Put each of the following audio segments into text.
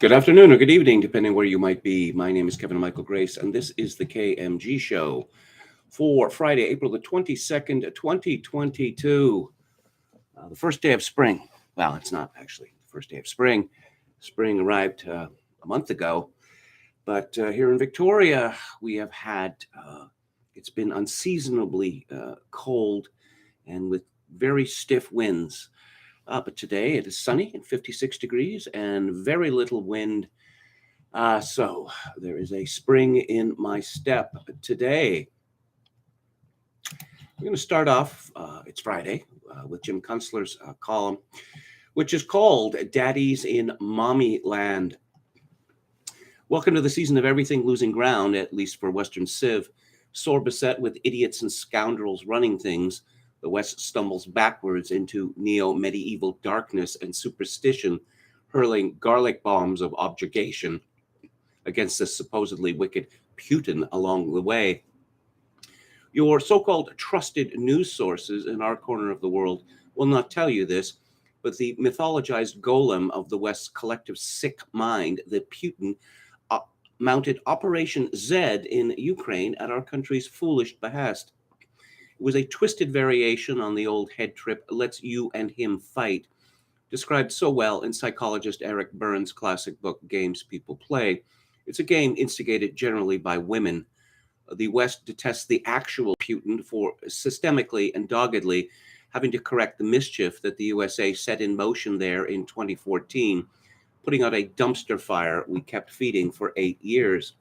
Good afternoon or good evening, depending where you might be. My name is Kevin Michael Grace, and this is the KMG show for Friday, April the 22nd, 2022. The first day of spring. Well, it's not actually the first day of spring. Spring arrived a month ago, but here in Victoria, we have had, it's been unseasonably cold and with very stiff winds. But today it is sunny and 56 degrees and very little wind. So there is a spring in my step today. We're going to start off, it's Friday, with Jim Kunstler's column, which is called Daddies in Mommy Land. Welcome to the season of everything losing ground, at least for Western Civ. Sore beset with idiots and scoundrels running things, the West stumbles backwards into neo-medieval darkness and superstition, hurling garlic bombs of objurgation against the supposedly wicked Putin along the way. Your so-called trusted news sources in our corner of the world will not tell you this, but the mythologized golem of the West's collective sick mind, that Putin mounted Operation Z in Ukraine at our country's foolish behest. It was a twisted variation on the old head trip, let's you and him fight, described so well in psychologist Eric Burns' classic book, Games People Play. It's a game instigated generally by women. The West detests the actual Putin for systemically and doggedly having to correct the mischief that the USA set in motion there in 2014, putting out a dumpster fire we kept feeding for 8 years.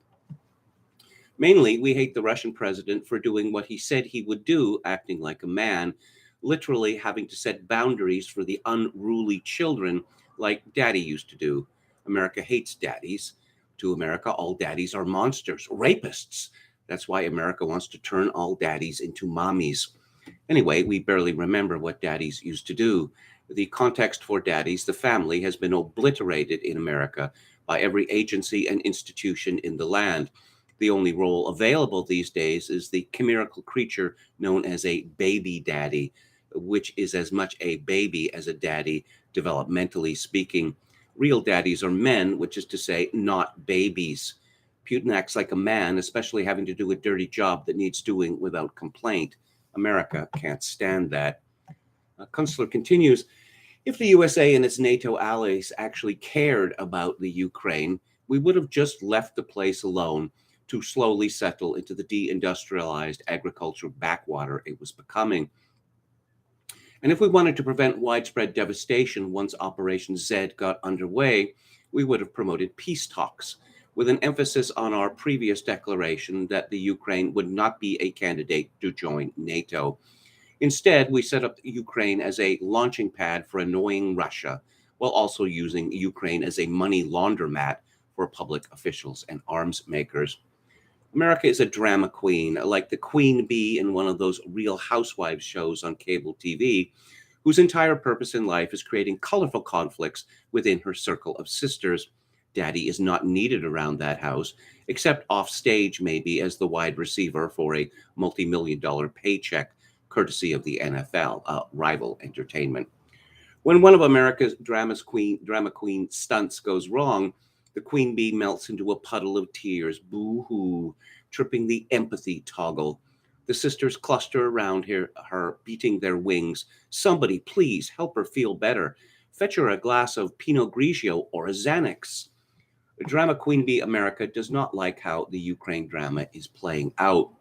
Mainly, we hate the Russian president for doing what he said he would do, acting like a man, literally having to set boundaries for the unruly children like Daddy used to do. America hates daddies. To America, all daddies are monsters, rapists. That's why America wants to turn all daddies into mommies. Anyway, we barely remember what daddies used to do. The context for daddies, the family, has been obliterated in America by every agency and institution in the land. The only role available these days is the chimerical creature known as a baby daddy, which is as much a baby as a daddy, developmentally speaking. Real daddies are men, which is to say, not babies. Putin acts like a man, especially having to do a dirty job that needs doing without complaint. America can't stand that. Kunstler continues, if the USA and its NATO allies actually cared about the Ukraine, we would have just left the place alone to slowly settle into the deindustrialized agricultural backwater it was becoming. And if we wanted to prevent widespread devastation once Operation Z got underway, we would have promoted peace talks, with an emphasis on our previous declaration that the Ukraine would not be a candidate to join NATO. Instead, we set up Ukraine as a launching pad for annoying Russia, while also using Ukraine as a money laundromat for public officials and arms makers. America is a drama queen, like the queen bee in one of those Real Housewives shows on cable TV, whose entire purpose in life is creating colorful conflicts within her circle of sisters. Daddy is not needed around that house, except off stage maybe as the wide receiver for a multi-million-dollar paycheck, courtesy of the NFL, rival entertainment. When one of America's drama queen stunts goes wrong, the queen bee melts into a puddle of tears, boo-hoo, tripping the empathy toggle. The sisters cluster around her, beating their wings. Somebody, please, help her feel better. Fetch her a glass of Pinot Grigio or a Xanax. Drama queen bee America does not like how the Ukraine drama is playing out.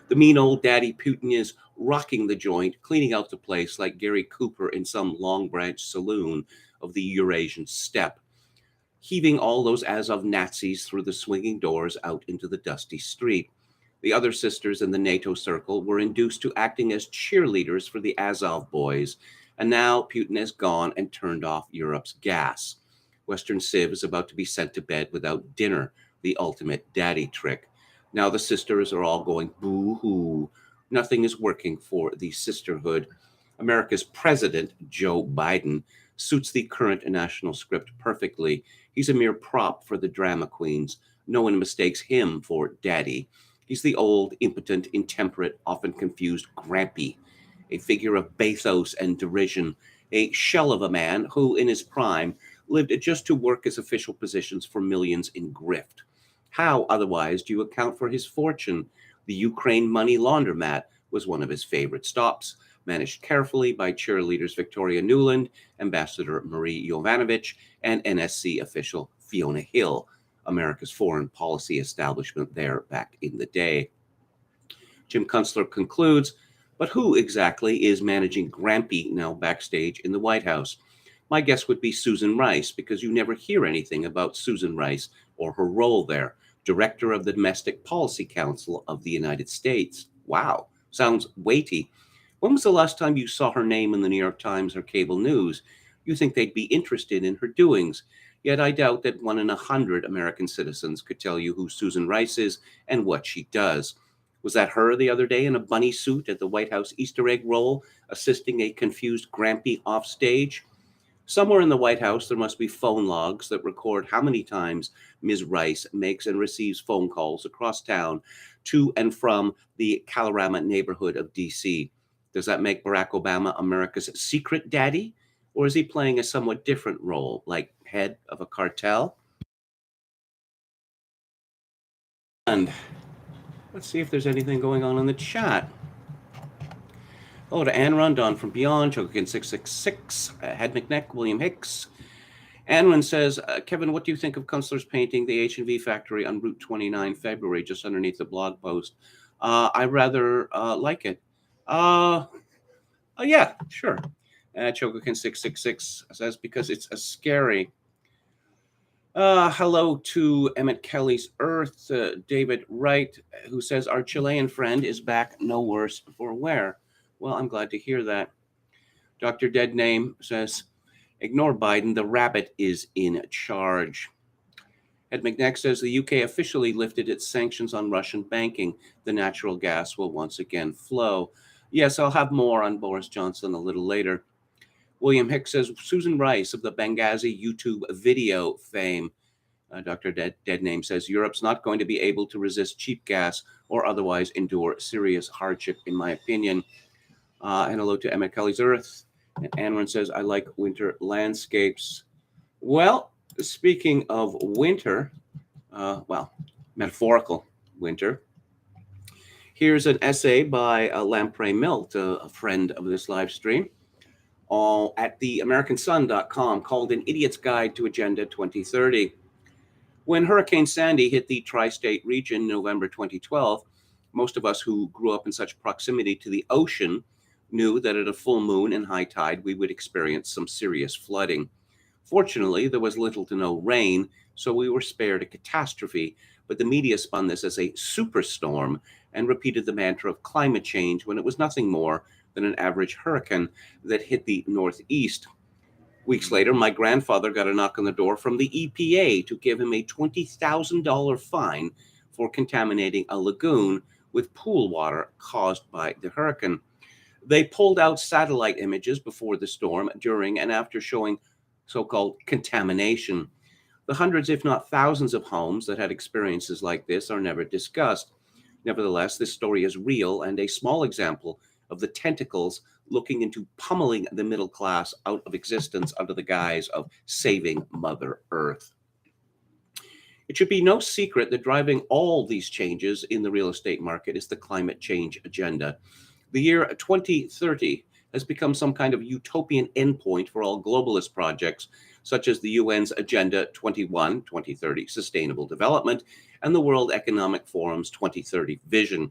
The mean old daddy Putin is rocking the joint, cleaning out the place like Gary Cooper in some Long Branch saloon of the Eurasian steppe, heaving all those Azov Nazis through the swinging doors out into the dusty street. The other sisters in the NATO circle were induced to acting as cheerleaders for the Azov boys, and now Putin has gone and turned off Europe's gas. Western Civ is about to be sent to bed without dinner, the ultimate daddy trick. Now the sisters are all going boo-hoo. Nothing is working for the sisterhood. America's president, Joe Biden, suits the current national script perfectly. He's a mere prop for the drama queens. No one mistakes him for daddy. He's the old, impotent, intemperate, often confused grampy, a figure of bathos and derision, a shell of a man who, in his prime, lived just to work as official positions for millions in grift. How, otherwise, do you account for his fortune? The Ukraine money laundromat was one of his favorite stops, managed carefully by cheerleaders Victoria Nuland, Ambassador Marie Yovanovitch, and NSC official Fiona Hill, America's foreign policy establishment there back in the day. Jim Kunstler concludes, but who exactly is managing Grampy now backstage in the White House? My guess would be Susan Rice, because you never hear anything about Susan Rice or her role there, Director of the Domestic Policy Council of the United States. Wow, sounds weighty. When was the last time you saw her name in the New York Times or cable news? You think they'd be interested in her doings. Yet I doubt that 1 in 100 American citizens could tell you who Susan Rice is and what she does. Was that her the other day in a bunny suit at the White House Easter egg roll, assisting a confused Grampy off stage? Somewhere in the White House, there must be phone logs that record how many times Ms. Rice makes and receives phone calls across town to and from the Kalorama neighborhood of D.C. Does that make Barack Obama America's secret daddy? Or is he playing a somewhat different role, like head of a cartel? And let's see if there's anything going on in the chat. Hello to Anne Rondon from Beyond, Chokin666, Head McNeck, William Hicks. Anwin says, Kevin, what do you think of Kunstler's painting the H&V factory on Route 29 February, just underneath the blog post? I rather like it. Yeah, sure. Chokin666 says, because it's a scary. Hello to Emmett Kelly's Earth, David Wright, who says, our Chilean friend is back no worse for wear. Well, I'm glad to hear that. Dr. Deadname says, ignore Biden, the rabbit is in charge. Ed McNeck says the UK officially lifted its sanctions on Russian banking. The natural gas will once again flow. Yes, I'll have more on Boris Johnson a little later. William Hicks says, Susan Rice of the Benghazi YouTube video fame. Dr. Deadname says, Europe's not going to be able to resist cheap gas or otherwise endure serious hardship, in my opinion. And hello to Emmett Kelly's Earth. And Anwin says, I like winter landscapes. Well, speaking of winter, metaphorical winter, here's an essay by Lamprey Milt, a friend of this live stream, at theamericansun.com called An Idiot's Guide to Agenda 2030. When Hurricane Sandy hit the tri-state region in November 2012, most of us who grew up in such proximity to the ocean knew that at a full moon and high tide, we would experience some serious flooding. Fortunately, there was little to no rain, so we were spared a catastrophe, but the media spun this as a superstorm and repeated the mantra of climate change when it was nothing more than an average hurricane that hit the Northeast. Weeks later, my grandfather got a knock on the door from the EPA to give him a $20,000 fine for contaminating a lagoon with pool water caused by the hurricane. They pulled out satellite images before the storm, during, and after showing so-called contamination. The hundreds, if not thousands, of homes that had experiences like this are never discussed. Nevertheless, this story is real and a small example of the tentacles looking into pummeling the middle class out of existence under the guise of saving Mother Earth. It should be no secret that driving all these changes in the real estate market is the climate change agenda. The year 2030 has become some kind of utopian endpoint for all globalist projects, such as the UN's Agenda 21, 2030 Sustainable Development, and the World Economic Forum's 2030 Vision.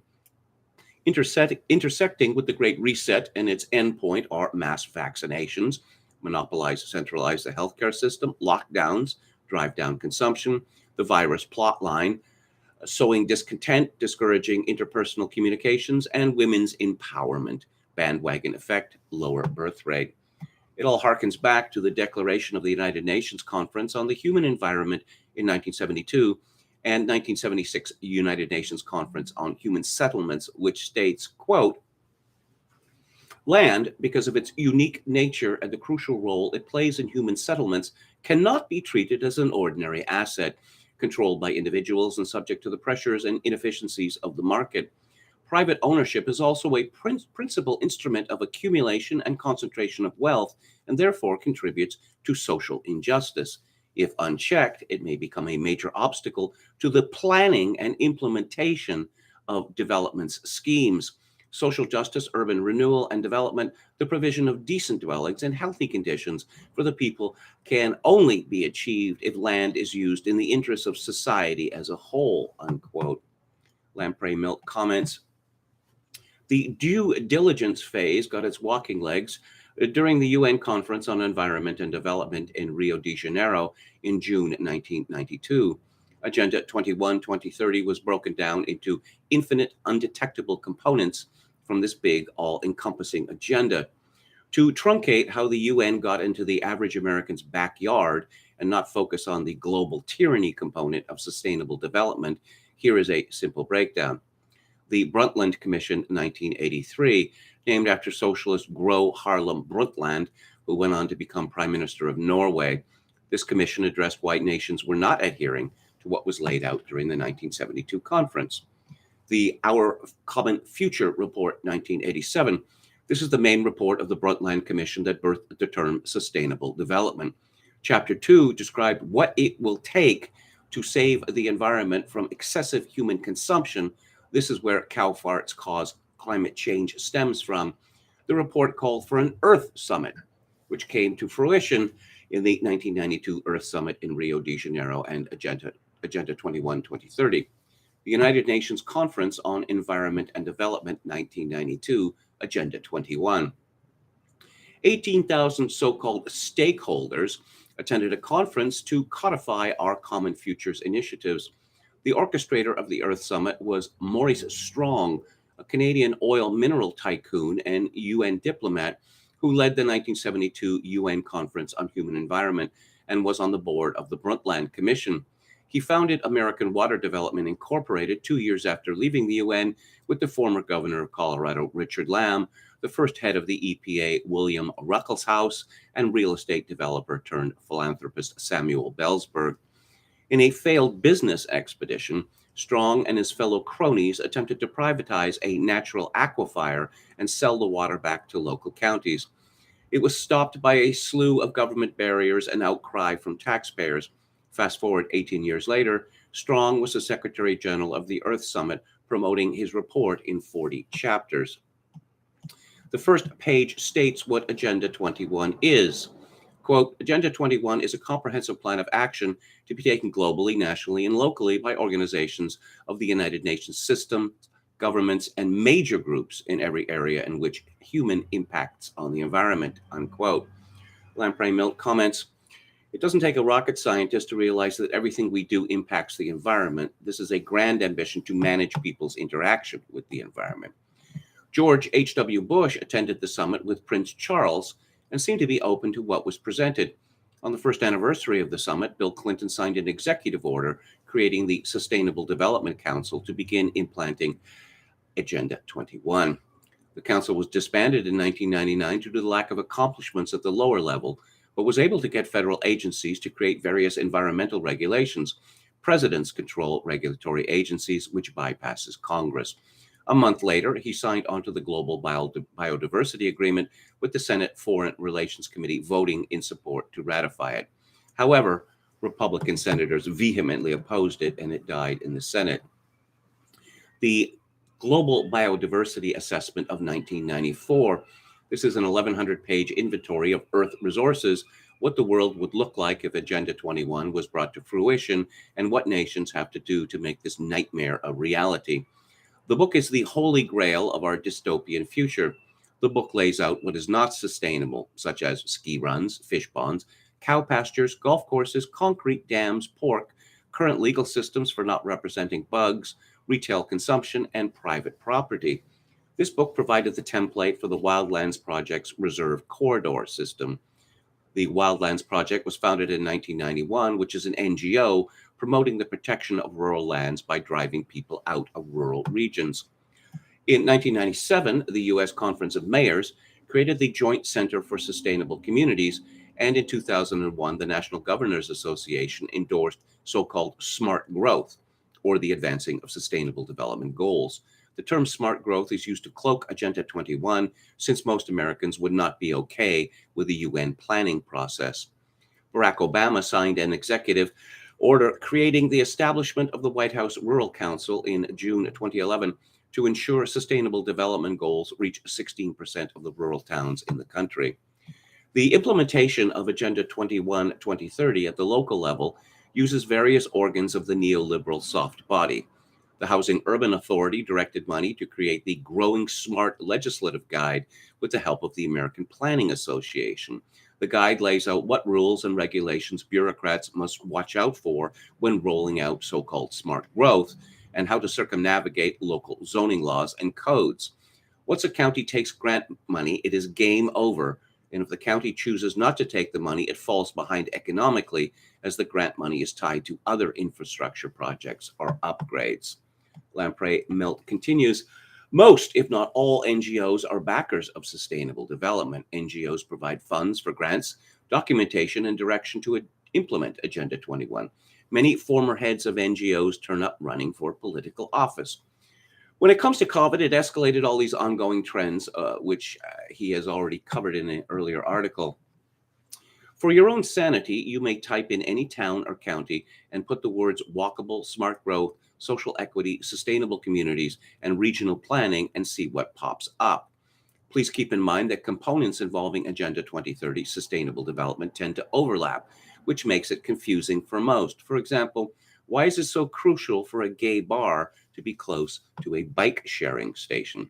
Intersecting with the Great Reset and its endpoint are mass vaccinations, centralize the healthcare system, lockdowns, drive down consumption, the virus plotline, sowing discontent, discouraging interpersonal communications, and women's empowerment, bandwagon effect, lower birth rate. It all harkens back to the Declaration of the United Nations Conference on the Human Environment in 1972 and 1976 United Nations Conference on Human Settlements, which states, quote, land, because of its unique nature and the crucial role it plays in human settlements, cannot be treated as an ordinary asset, controlled by individuals and subject to the pressures and inefficiencies of the market. Private ownership is also a principal instrument of accumulation and concentration of wealth, and therefore contributes to social injustice. If unchecked, it may become a major obstacle to the planning and implementation of development's schemes. Social justice, urban renewal and development, the provision of decent dwellings and healthy conditions for the people can only be achieved if land is used in the interests of society as a whole, unquote. Lamprey Milk comments, the due diligence phase got its walking legs during the UN Conference on Environment and Development in Rio de Janeiro in June 1992. Agenda 21-2030 was broken down into infinite, undetectable components from this big, all-encompassing agenda. To truncate how the UN got into the average American's backyard and not focus on the global tyranny component of sustainable development, here is a simple breakdown. The Brundtland Commission, 1983, named after socialist Gro Harlem Brundtland, who went on to become Prime Minister of Norway. This commission addressed why nations were not adhering to what was laid out during the 1972 conference. The Our Common Future Report, 1987. This is the main report of the Brundtland Commission that birthed the term sustainable development. Chapter 2 described what it will take to save the environment from excessive human consumption. This is where cow farts cause climate change stems from. The report called for an Earth Summit, which came to fruition in the 1992 Earth Summit in Rio de Janeiro and Agenda 21-2030. The United Nations Conference on Environment and Development, 1992, Agenda 21. 18,000 so-called stakeholders attended a conference to codify our Common Futures initiatives. The orchestrator of the Earth Summit was Maurice Strong, a Canadian oil mineral tycoon and UN diplomat who led the 1972 UN Conference on Human Environment and was on the board of the Brundtland Commission. He founded American Water Development Incorporated 2 years after leaving the UN with the former governor of Colorado, Richard Lamb, the first head of the EPA, William Ruckelshaus, and real estate developer turned philanthropist Samuel Bellsberg. In a failed business expedition, Strong and his fellow cronies attempted to privatize a natural aquifer and sell the water back to local counties. It was stopped by a slew of government barriers and outcry from taxpayers. Fast forward 18 years later, Strong was the Secretary General of the Earth Summit, promoting his report in 40 chapters. The first page states what Agenda 21 is. Quote, Agenda 21 is a comprehensive plan of action to be taken globally, nationally, and locally by organizations of the United Nations system, governments, and major groups in every area in which human impacts on the environment, unquote. Lamprey Milk comments, it doesn't take a rocket scientist to realize that everything we do impacts the environment. This is a grand ambition to manage people's interaction with the environment. George H.W. Bush attended the summit with Prince Charles and seemed to be open to what was presented. On the first anniversary of the summit, Bill Clinton signed an executive order creating the Sustainable Development Council to begin implanting Agenda 21. The council was disbanded in 1999 due to the lack of accomplishments at the lower level, but was able to get federal agencies to create various environmental regulations. Presidents control regulatory agencies, which bypasses Congress. A month later, he signed onto the Global Biodiversity Agreement, with the Senate Foreign Relations Committee voting in support to ratify it. However, Republican senators vehemently opposed it, and it died in the Senate. The Global Biodiversity Assessment of 1994. This is an 1,100-page inventory of Earth resources, what the world would look like if Agenda 21 was brought to fruition, and what nations have to do to make this nightmare a reality. The book is the holy grail of our dystopian future. The book lays out what is not sustainable, such as ski runs, fish ponds, cow pastures, golf courses, concrete dams, pork, current legal systems for not representing bugs, retail consumption, and private property. This book provided the template for the Wildlands Project's Reserve Corridor system. The Wildlands Project was founded in 1991, which is an NGO promoting the protection of rural lands by driving people out of rural regions. In 1997, the U.S. Conference of Mayors created the Joint Center for Sustainable Communities, and in 2001, the National Governors Association endorsed so-called smart growth, or the advancing of sustainable development goals. The term smart growth is used to cloak Agenda 21, since most Americans would not be okay with the UN planning process. Barack Obama signed an executive order creating the establishment of the White House Rural Council in June 2011 to ensure sustainable development goals reach 16% of the rural towns in the country. The implementation of Agenda 21-2030 at the local level uses various organs of the neoliberal soft body. The Housing Urban Authority directed money to create the Growing Smart Legislative Guide with the help of the American Planning Association. The guide lays out what rules and regulations bureaucrats must watch out for when rolling out so-called smart growth, and how to circumnavigate local zoning laws and codes. Once a county takes grant money, it is game over. And if the county chooses not to take the money, it falls behind economically, as the grant money is tied to other infrastructure projects or upgrades. Lamprey Milt continues, most, if not all, NGOs are backers of sustainable development. NGOs provide funds for grants, documentation, and direction to implement Agenda 21. Many former heads of NGOs turn up running for political office. When it comes to COVID, it escalated all these ongoing trends, which he has already covered in an earlier article. For your own sanity, you may type in any town or county and put the words walkable, smart growth, social equity, sustainable communities, and regional planning and see what pops up. Please keep in mind that components involving Agenda 2030 sustainable development tend to overlap, which makes it confusing for most. For example, why is it so crucial for a gay bar to be close to a bike sharing station?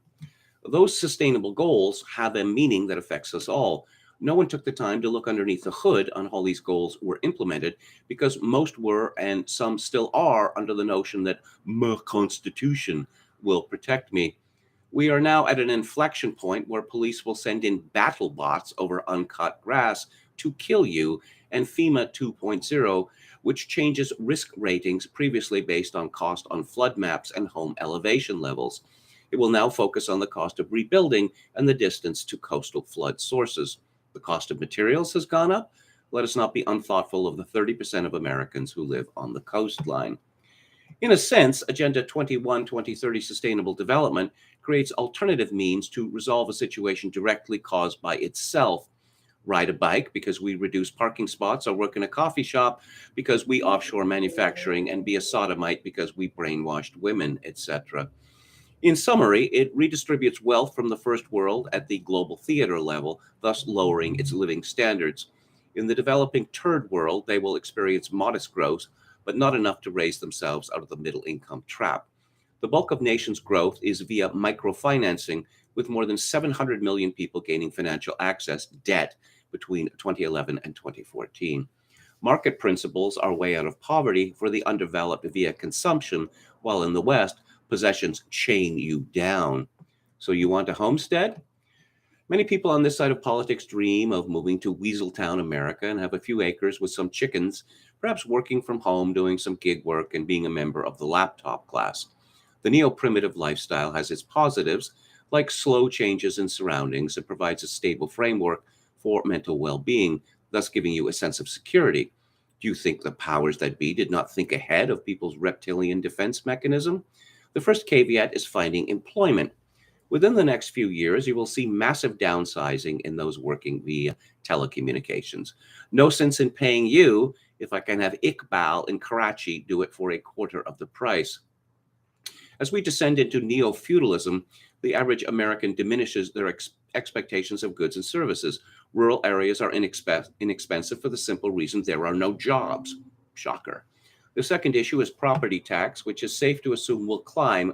Those sustainable goals have a meaning that affects us all. No one took the time to look underneath the hood on how these goals were implemented, because most were, and some still are, under the notion that my constitution will protect me. We are now at an inflection point where police will send in battle bots over uncut grass to kill you, and FEMA 2.0, which changes risk ratings previously based on cost on flood maps and home elevation levels. It will now focus on the cost of rebuilding and the distance to coastal flood sources. The cost of materials has gone up. Let us not be unthoughtful of the 30% of Americans who live on the coastline. In a sense, Agenda 21-2030 sustainable development creates alternative means to resolve a situation directly caused by itself. Ride a bike because we reduce parking spots, or work in a coffee shop because we offshore manufacturing, and be a sodomite because we brainwashed women, etc. In summary, it redistributes wealth from the first world at the global theater level, thus lowering its living standards. In the developing third world, they will experience modest growth, but not enough to raise themselves out of the middle income trap. The bulk of nations' growth is via microfinancing, with more than 700 million people gaining financial access debt between 2011 and 2014. Market principles are way out of poverty for the undeveloped via consumption, while in the West, possessions chain you down. So you want a homestead? Many people on this side of politics dream of moving to Weaseltown, America, and have a few acres with some chickens, perhaps working from home, doing some gig work, and being a member of the laptop class. The neo-primitive lifestyle has its positives, like slow changes in surroundings. It provides a stable framework for mental well-being, thus giving you a sense of security. Do you think the powers that be did not think ahead of people's reptilian defense mechanism? The first caveat is finding employment. Within the next few years, you will see massive downsizing in those working via telecommunications. No sense in paying you if I can have Iqbal in Karachi do it for a quarter of the price. As we descend into neo-feudalism, the average American diminishes their expectations of goods and services. Rural areas are inexpensive for the simple reason there are no jobs. Shocker. The second issue is property tax, which is safe to assume will climb.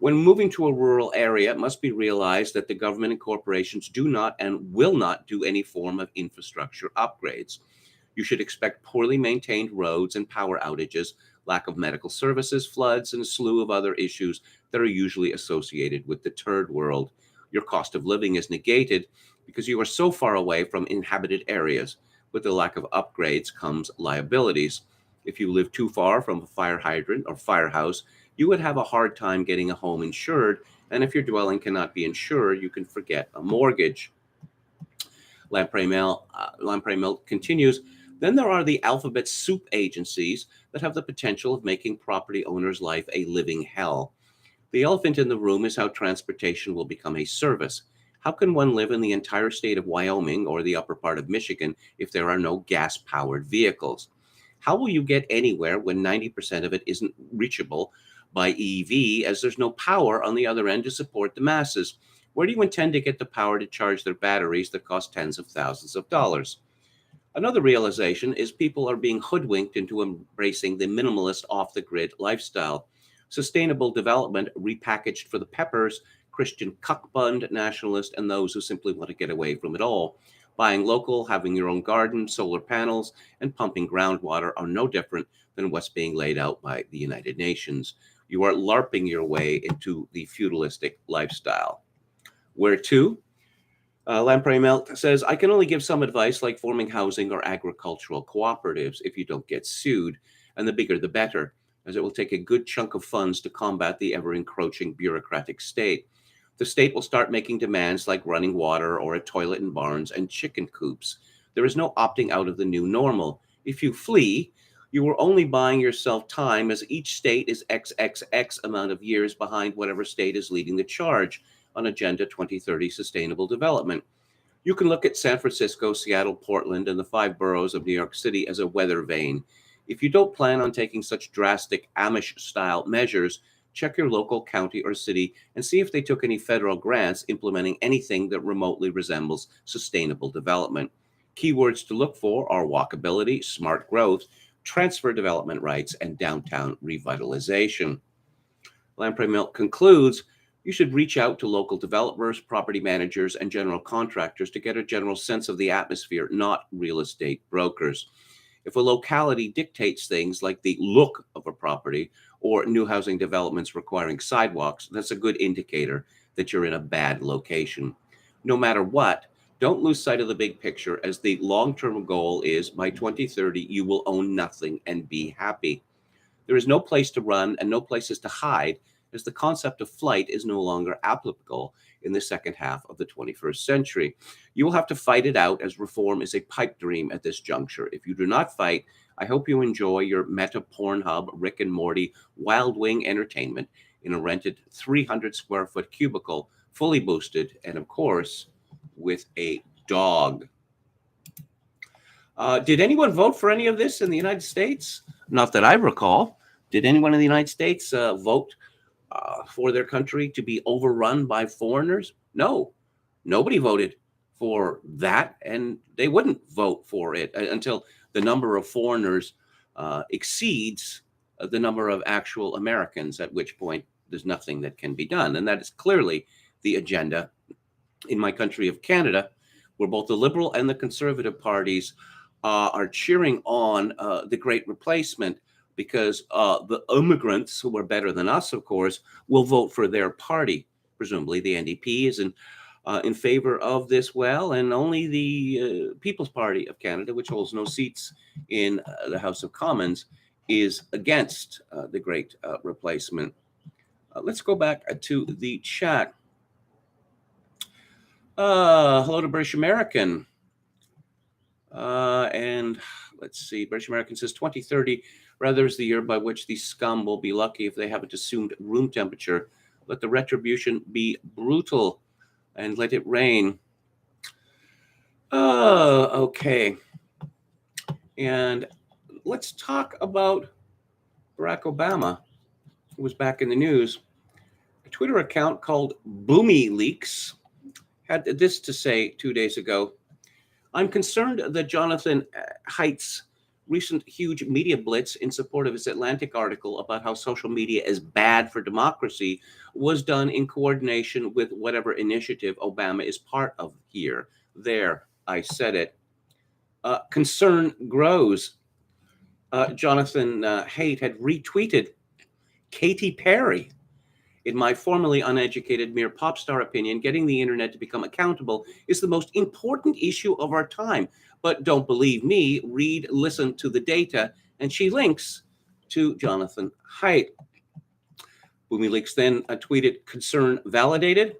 When moving to a rural area, it must be realized that the government and corporations do not and will not do any form of infrastructure upgrades. You should expect poorly maintained roads and power outages, lack of medical services, floods, and a slew of other issues that are usually associated with the third world. Your cost of living is negated because you are so far away from inhabited areas. With the lack of upgrades comes liabilities. If you live too far from a fire hydrant or firehouse, you would have a hard time getting a home insured, and if your dwelling cannot be insured, you can forget a mortgage. Lamprey Milt continues, then there are the alphabet soup agencies that have the potential of making property owners' life a living hell. The elephant in the room is how transportation will become a service. How can one live in the entire state of Wyoming or the upper part of Michigan if there are no gas-powered vehicles? How will you get anywhere when 90% of it isn't reachable by EV, as there's no power on the other end to support the masses? Where do you intend to get the power to charge their batteries that cost tens of thousands of dollars? Another realization is people are being hoodwinked into embracing the minimalist off-the-grid lifestyle. Sustainable development repackaged for the peppers, Christian cuckbund nationalists, and those who simply want to get away from it all. Buying local, having your own garden, solar panels, and pumping groundwater are no different than what's being laid out by the United Nations. You are LARPing your way into the feudalistic lifestyle. Where to? Lamprey Melt says, I can only give some advice, like forming housing or agricultural cooperatives if you don't get sued, and the bigger the better, as it will take a good chunk of funds to combat the ever-encroaching bureaucratic state. The state will start making demands like running water or a toilet in barns and chicken coops. There is no opting out of the new normal. If you flee, you are only buying yourself time, as each state is XXX amount of years behind whatever state is leading the charge on Agenda 2030 sustainable development. You can look at San Francisco, Seattle, Portland, and the 5 boroughs of New York City as a weather vane. If you don't plan on taking such drastic Amish-style measures, check your local county or city and see if they took any federal grants implementing anything that remotely resembles sustainable development. Keywords to look for are walkability, smart growth, transfer development rights, and downtown revitalization. Lamprey Milk concludes, you should reach out to local developers, property managers, and general contractors to get a general sense of the atmosphere, not real estate brokers. If a locality dictates things like the look of a property or new housing developments requiring sidewalks, that's a good indicator that you're in a bad location. No matter what, don't lose sight of the big picture, as the long-term goal is by 2030, you will own nothing and be happy. There is no place to run and no places to hide, as the concept of flight is no longer applicable in the second half of the 21st century. You will have to fight it out, as reform is a pipe dream at this juncture. If you do not fight, I hope you enjoy your Meta Pornhub, Rick and Morty, Wild Wing entertainment in a rented 300 square foot cubicle, fully boosted, and of course, with a dog. Did anyone vote for any of this in the United States? Not that I recall. Did anyone in the United States vote for their country to be overrun by foreigners? No, nobody voted for that, and they wouldn't vote for it until the number of foreigners exceeds the number of actual Americans, at which point there's nothing that can be done. And that is clearly the agenda in my country of Canada, where both the Liberal and the Conservative parties are cheering on the Great Replacement, because the immigrants, who are better than us, of course, will vote for their party. Presumably the NDP is in favor of this, well, and only the People's Party of Canada, which holds no seats in the House of Commons, is against the Great Replacement. Let's go back to the chat. Hello to British American. And let's see, British American says 2030 rather is the year by which the scum will be lucky if they haven't assumed room temperature. Let the retribution be brutal and let it rain. Okay. And let's talk about Barack Obama, who was back in the news. A Twitter account called Boomy Leaks had this to say 2 days ago. I'm concerned that Jonathan Haidt's recent huge media blitz in support of his Atlantic article about how social media is bad for democracy was done in coordination with whatever initiative Obama is part of here. There, I said it. Concern grows. Jonathan Haidt had retweeted Katy Perry. In my formerly uneducated, mere pop star opinion, getting the internet to become accountable is the most important issue of our time. But don't believe me, read, listen to the data. And she links to Jonathan Haidt. BoomyLeaks then tweeted, concern validated.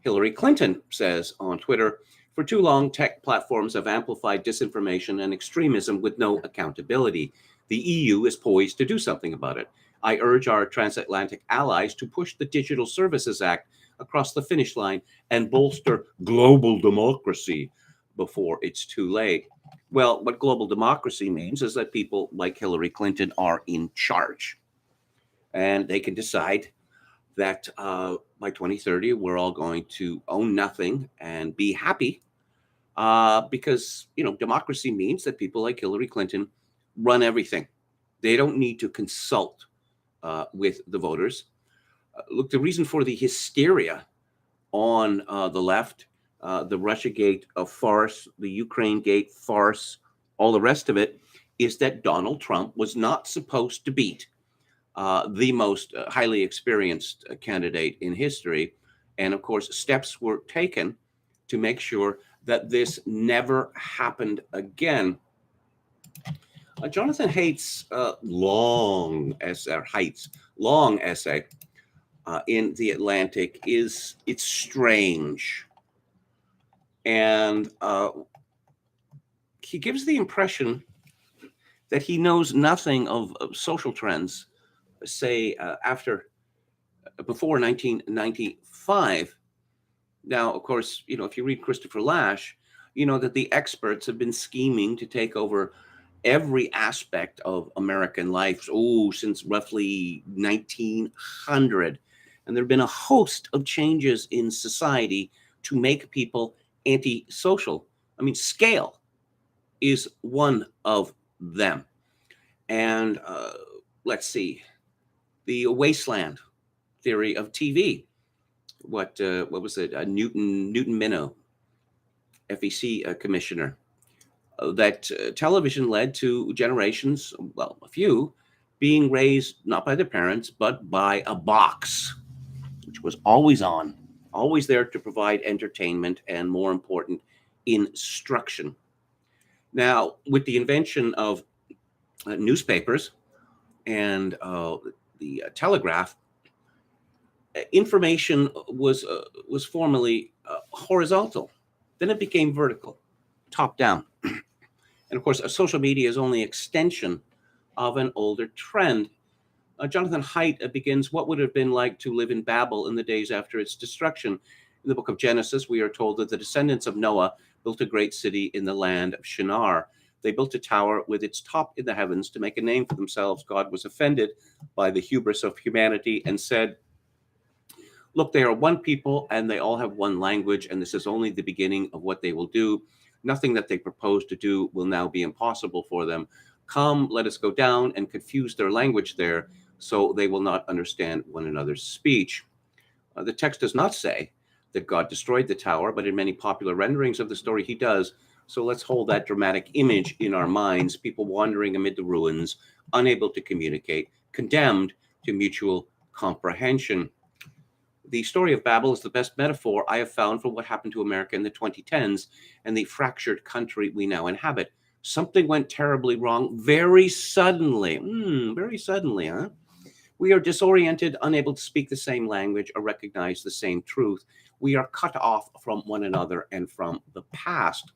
Hillary Clinton says on Twitter, for too long, tech platforms have amplified disinformation and extremism with no accountability. The EU is poised to do something about it. I urge our transatlantic allies to push the Digital Services Act across the finish line and bolster global democracy before it's too late. Well, what global democracy means is that people like Hillary Clinton are in charge, and they can decide that by 2030 we're all going to own nothing and be happy, because democracy means that people like Hillary Clinton run everything. They don't need to consult with the voters. Look, the reason for the hysteria on the left, the Russiagate farce, the Ukraine Gate farce, all the rest of it, is that Donald Trump was not supposed to beat the most highly experienced candidate in history. And of course, steps were taken to make sure that this never happened again. Jonathan Haidt's long essay in The Atlantic it's strange, and he gives the impression that he knows nothing of social trends, say before 1995. Now, of course, if you read Christopher Lasch, you know that the experts have been scheming to take over every aspect of American life, since roughly 1900. And there have been a host of changes in society to make people antisocial. I mean, scale is one of them. And let's see, the wasteland theory of TV. What was it? Newton Minow, FEC commissioner. That television led to generations, well, a few, being raised not by their parents, but by a box, which was always on, always there to provide entertainment and, more important, instruction. Now, with the invention of newspapers and the telegraph, information was formerly horizontal. Then it became vertical, top down. And of course, social media is only an extension of an older trend. Jonathan Haidt begins what would have been like to live in Babel in the days after its destruction. In the book of Genesis, we are told that the descendants of Noah built a great city in the land of Shinar. They built a tower with its top in the heavens to make a name for themselves. God was offended by the hubris of humanity and said, look, they are one people and they all have one language, and this is only the beginning of what they will do. Nothing that they propose to do will now be impossible for them. Come, let us go down and confuse their language there, so they will not understand one another's speech. The text does not say that God destroyed the tower, but in many popular renderings of the story, he does. So let's hold that dramatic image in our minds, people wandering amid the ruins, unable to communicate, condemned to mutual comprehension. The story of Babel is the best metaphor I have found for what happened to America in the 2010s and the fractured country we now inhabit. Something went terribly wrong very suddenly. Very suddenly, huh? We are disoriented, unable to speak the same language or recognize the same truth. We are cut off from one another and from the past.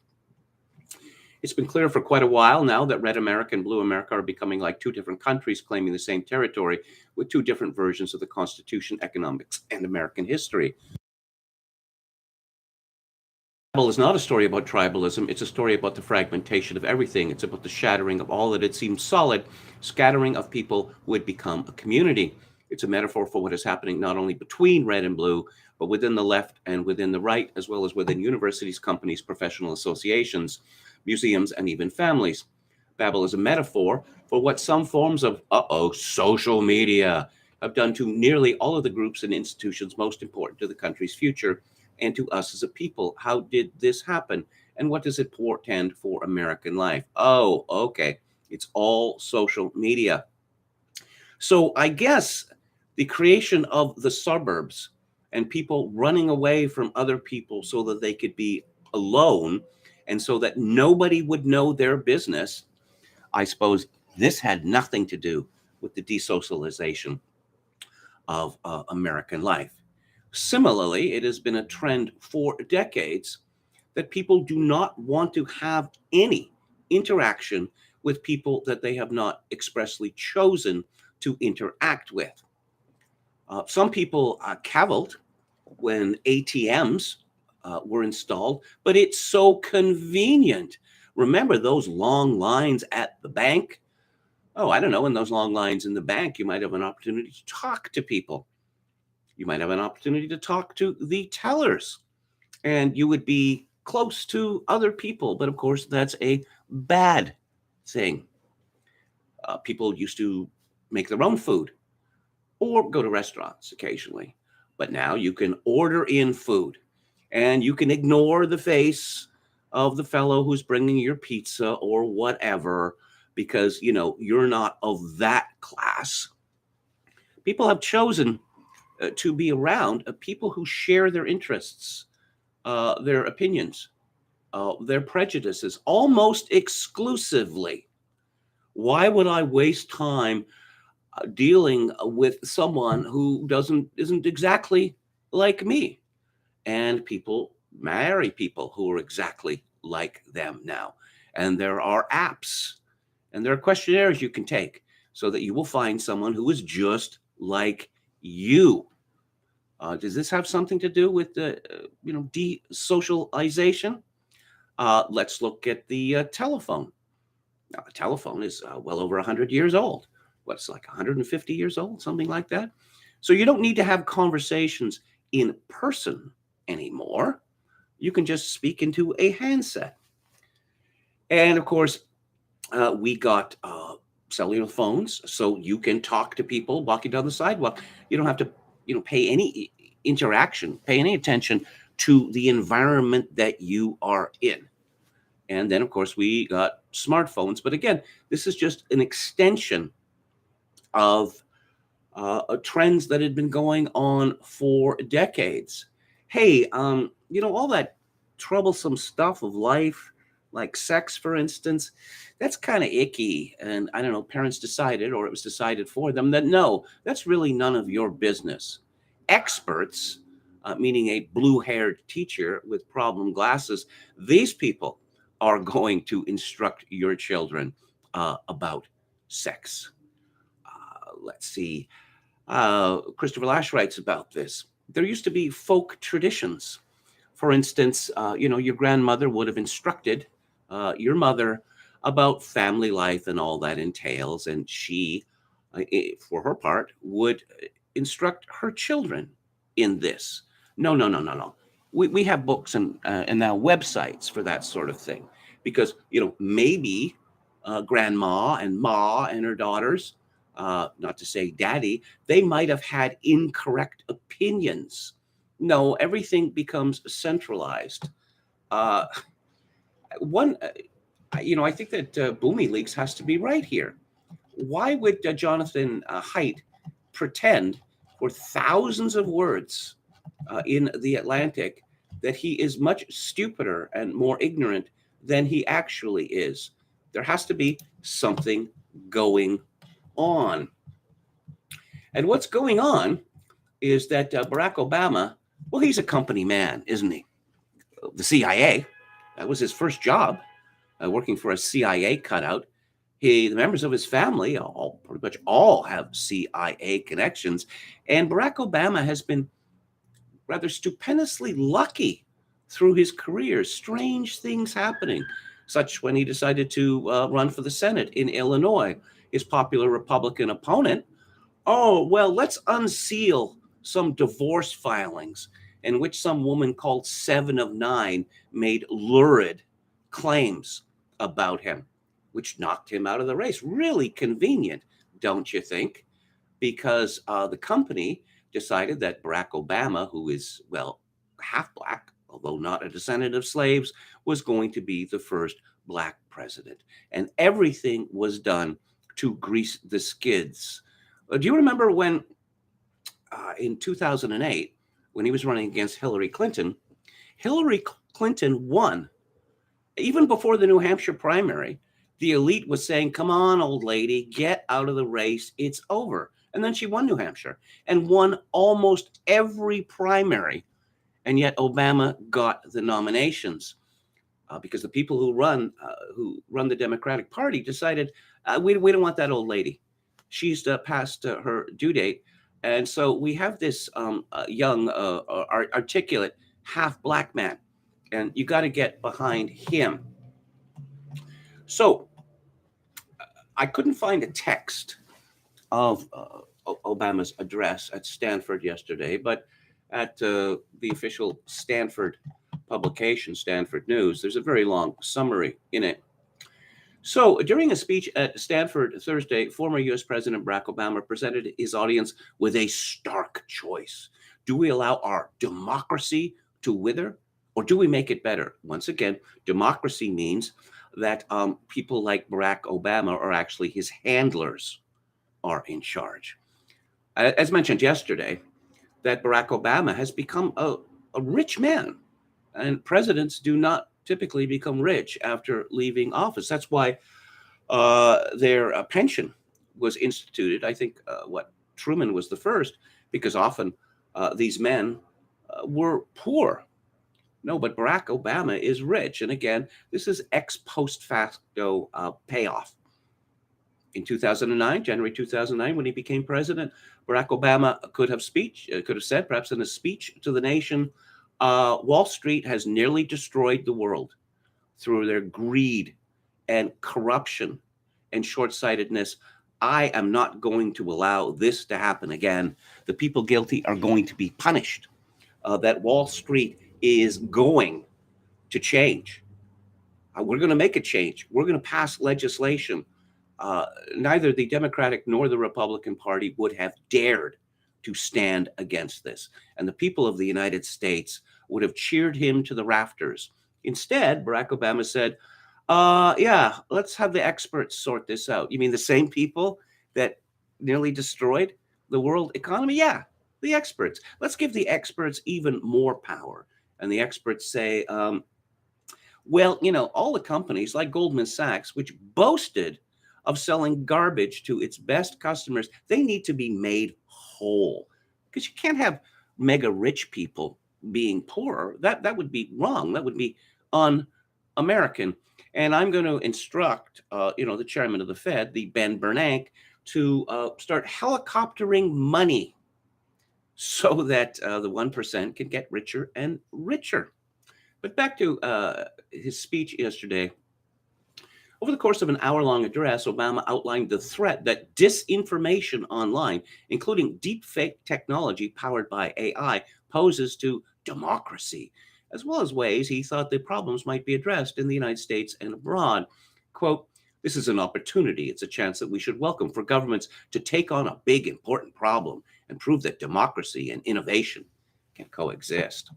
It's been clear for quite a while now that Red America and Blue America are becoming like two different countries claiming the same territory with two different versions of the Constitution, economics, and American history. Babel is not a story about tribalism. It's a story about the fragmentation of everything. It's about the shattering of all that had seemed solid, scattering of people who had become a community. It's a metaphor for what is happening not only between red and blue, but within the left and within the right, as well as within universities, companies, professional associations, museums, and even families. Babel is a metaphor for what some forms of social media have done to nearly all of the groups and institutions most important to the country's future and to us as a people. How did this happen? And what does it portend for American life? Oh, okay. It's all social media. So I guess the creation of the suburbs and people running away from other people so that they could be alone and so that nobody would know their business, I suppose this had nothing to do with the desocialization of American life. Similarly, it has been a trend for decades that people do not want to have any interaction with people that they have not expressly chosen to interact with. Some people cavilled when ATMs were installed, but it's so convenient. Remember those long lines at the bank? Oh, I don't know. In those long lines in the bank, you might have an opportunity to talk to people. You might have an opportunity to talk to the tellers, and you would be close to other people. But of course, that's a bad thing. People used to make their own food or go to restaurants occasionally. But now you can order in food and you can ignore the face of the fellow who's bringing your pizza or whatever because, you're not of that class. People have chosen to be around people who share their interests, their opinions, their prejudices almost exclusively. Why would I waste time dealing with someone who isn't exactly like me? And people marry people who are exactly like them now. And there are apps and there are questionnaires you can take so that you will find someone who is just like you. Does this have something to do with the, desocialization? Let's look at the telephone. Now, the telephone is well over 100 years old. What's like 150 years old, something like that. So you don't need to have conversations in person anymore. You can just speak into a handset. And of course, we got cellular phones, so you can talk to people walking down the sidewalk. You don't have to, pay any pay any attention to the environment that you are in. And then, of course, we got smartphones. But again, this is just an extension of trends that had been going on for decades. Hey, all that troublesome stuff of life, like sex, for instance, that's kind of icky. And I don't know, parents decided, or it was decided for them, that no, that's really none of your business. Experts, meaning a blue-haired teacher with problem glasses, these people are going to instruct your children about sex. Let's see. Christopher Lash writes about this. There used to be folk traditions. For instance, your grandmother would have instructed your mother about family life and all that entails, and she, for her part, would instruct her children in this. No. We have books and now websites for that sort of thing, because maybe grandma and ma and her daughters, not to say daddy, they might have had incorrect opinions. No, everything becomes centralized. Uh, I think that Boomy Leaks has to be right here. Why would Jonathan Haidt pretend for thousands of words in The Atlantic that he is much stupider and more ignorant than he actually is? There has to be something going on. And what's going on is that Barack Obama, well, he's a company man, isn't he? The CIA, that was his first job, working for a CIA cutout. The members of his family, pretty much all have CIA connections. And Barack Obama has been rather stupendously lucky through his career. Strange things happening, such when he decided to run for the Senate in Illinois. His popular Republican opponent, oh, well, let's unseal some divorce filings in which some woman called 7 of 9 made lurid claims about him, which knocked him out of the race. Really convenient, don't you think? Because the company decided that Barack Obama, who is, well, half black, although not a descendant of slaves, was going to be the first black president. And everything was done to grease the skids. Do you remember when in 2008, when he was running against Hillary Clinton won? Even before the New Hampshire primary, the elite was saying, come on, old lady, get out of the race. It's over. And then she won New Hampshire and won almost every primary. And yet Obama got the nominations because the people who run the Democratic Party decided we don't want that old lady. She's past her due date. And so we have this young, articulate, half black man, and you got to get behind him. So I couldn't find a text of Obama's address at Stanford yesterday, but at the official Stanford publication, Stanford News, there's a very long summary in it. So during a speech at Stanford Thursday, former US President Barack Obama presented his audience with a stark choice. Do we allow our democracy to wither, or do we make it better? Once again, democracy means that people like Barack Obama are actually his handlers are in charge. As mentioned yesterday, that Barack Obama has become a rich man, and presidents do not typically become rich after leaving office. That's why their pension was instituted. I think Truman was the first, because often these men were poor. No, but Barack Obama is rich. And again, this is ex post facto payoff. In 2009, January 2009, when he became president, Barack Obama could have said, perhaps in a speech to the nation, Wall Street has nearly destroyed the world through their greed and corruption and short-sightedness. I am not going to allow this to happen again. The people guilty are going to be punished. That Wall Street is going to change. We're going to make a change. We're going to pass legislation. Neither the Democratic nor the Republican Party would have dared to stand against this. And the people of the United States would have cheered him to the rafters. Instead, Barack Obama said, yeah, let's have the experts sort this out. You mean the same people that nearly destroyed the world economy? Yeah, the experts. Let's give the experts even more power. And the experts say, well, all the companies like Goldman Sachs, which boasted of selling garbage to its best customers, they need to be made whole. Because you can't have mega rich people being poorer. That would be wrong. That would be un-American. And I'm going to instruct, the chairman of the Fed, the Ben Bernanke, to start helicoptering money so that the 1% can get richer and richer. But back to his speech yesterday. Over the course of an hour-long address, Obama outlined the threat that disinformation online, including deepfake technology powered by AI, poses to democracy, as well as ways he thought the problems might be addressed in the United States and abroad. Quote, "This is an opportunity. It's a chance that we should welcome for governments to take on a big, important problem and prove that democracy and innovation can coexist."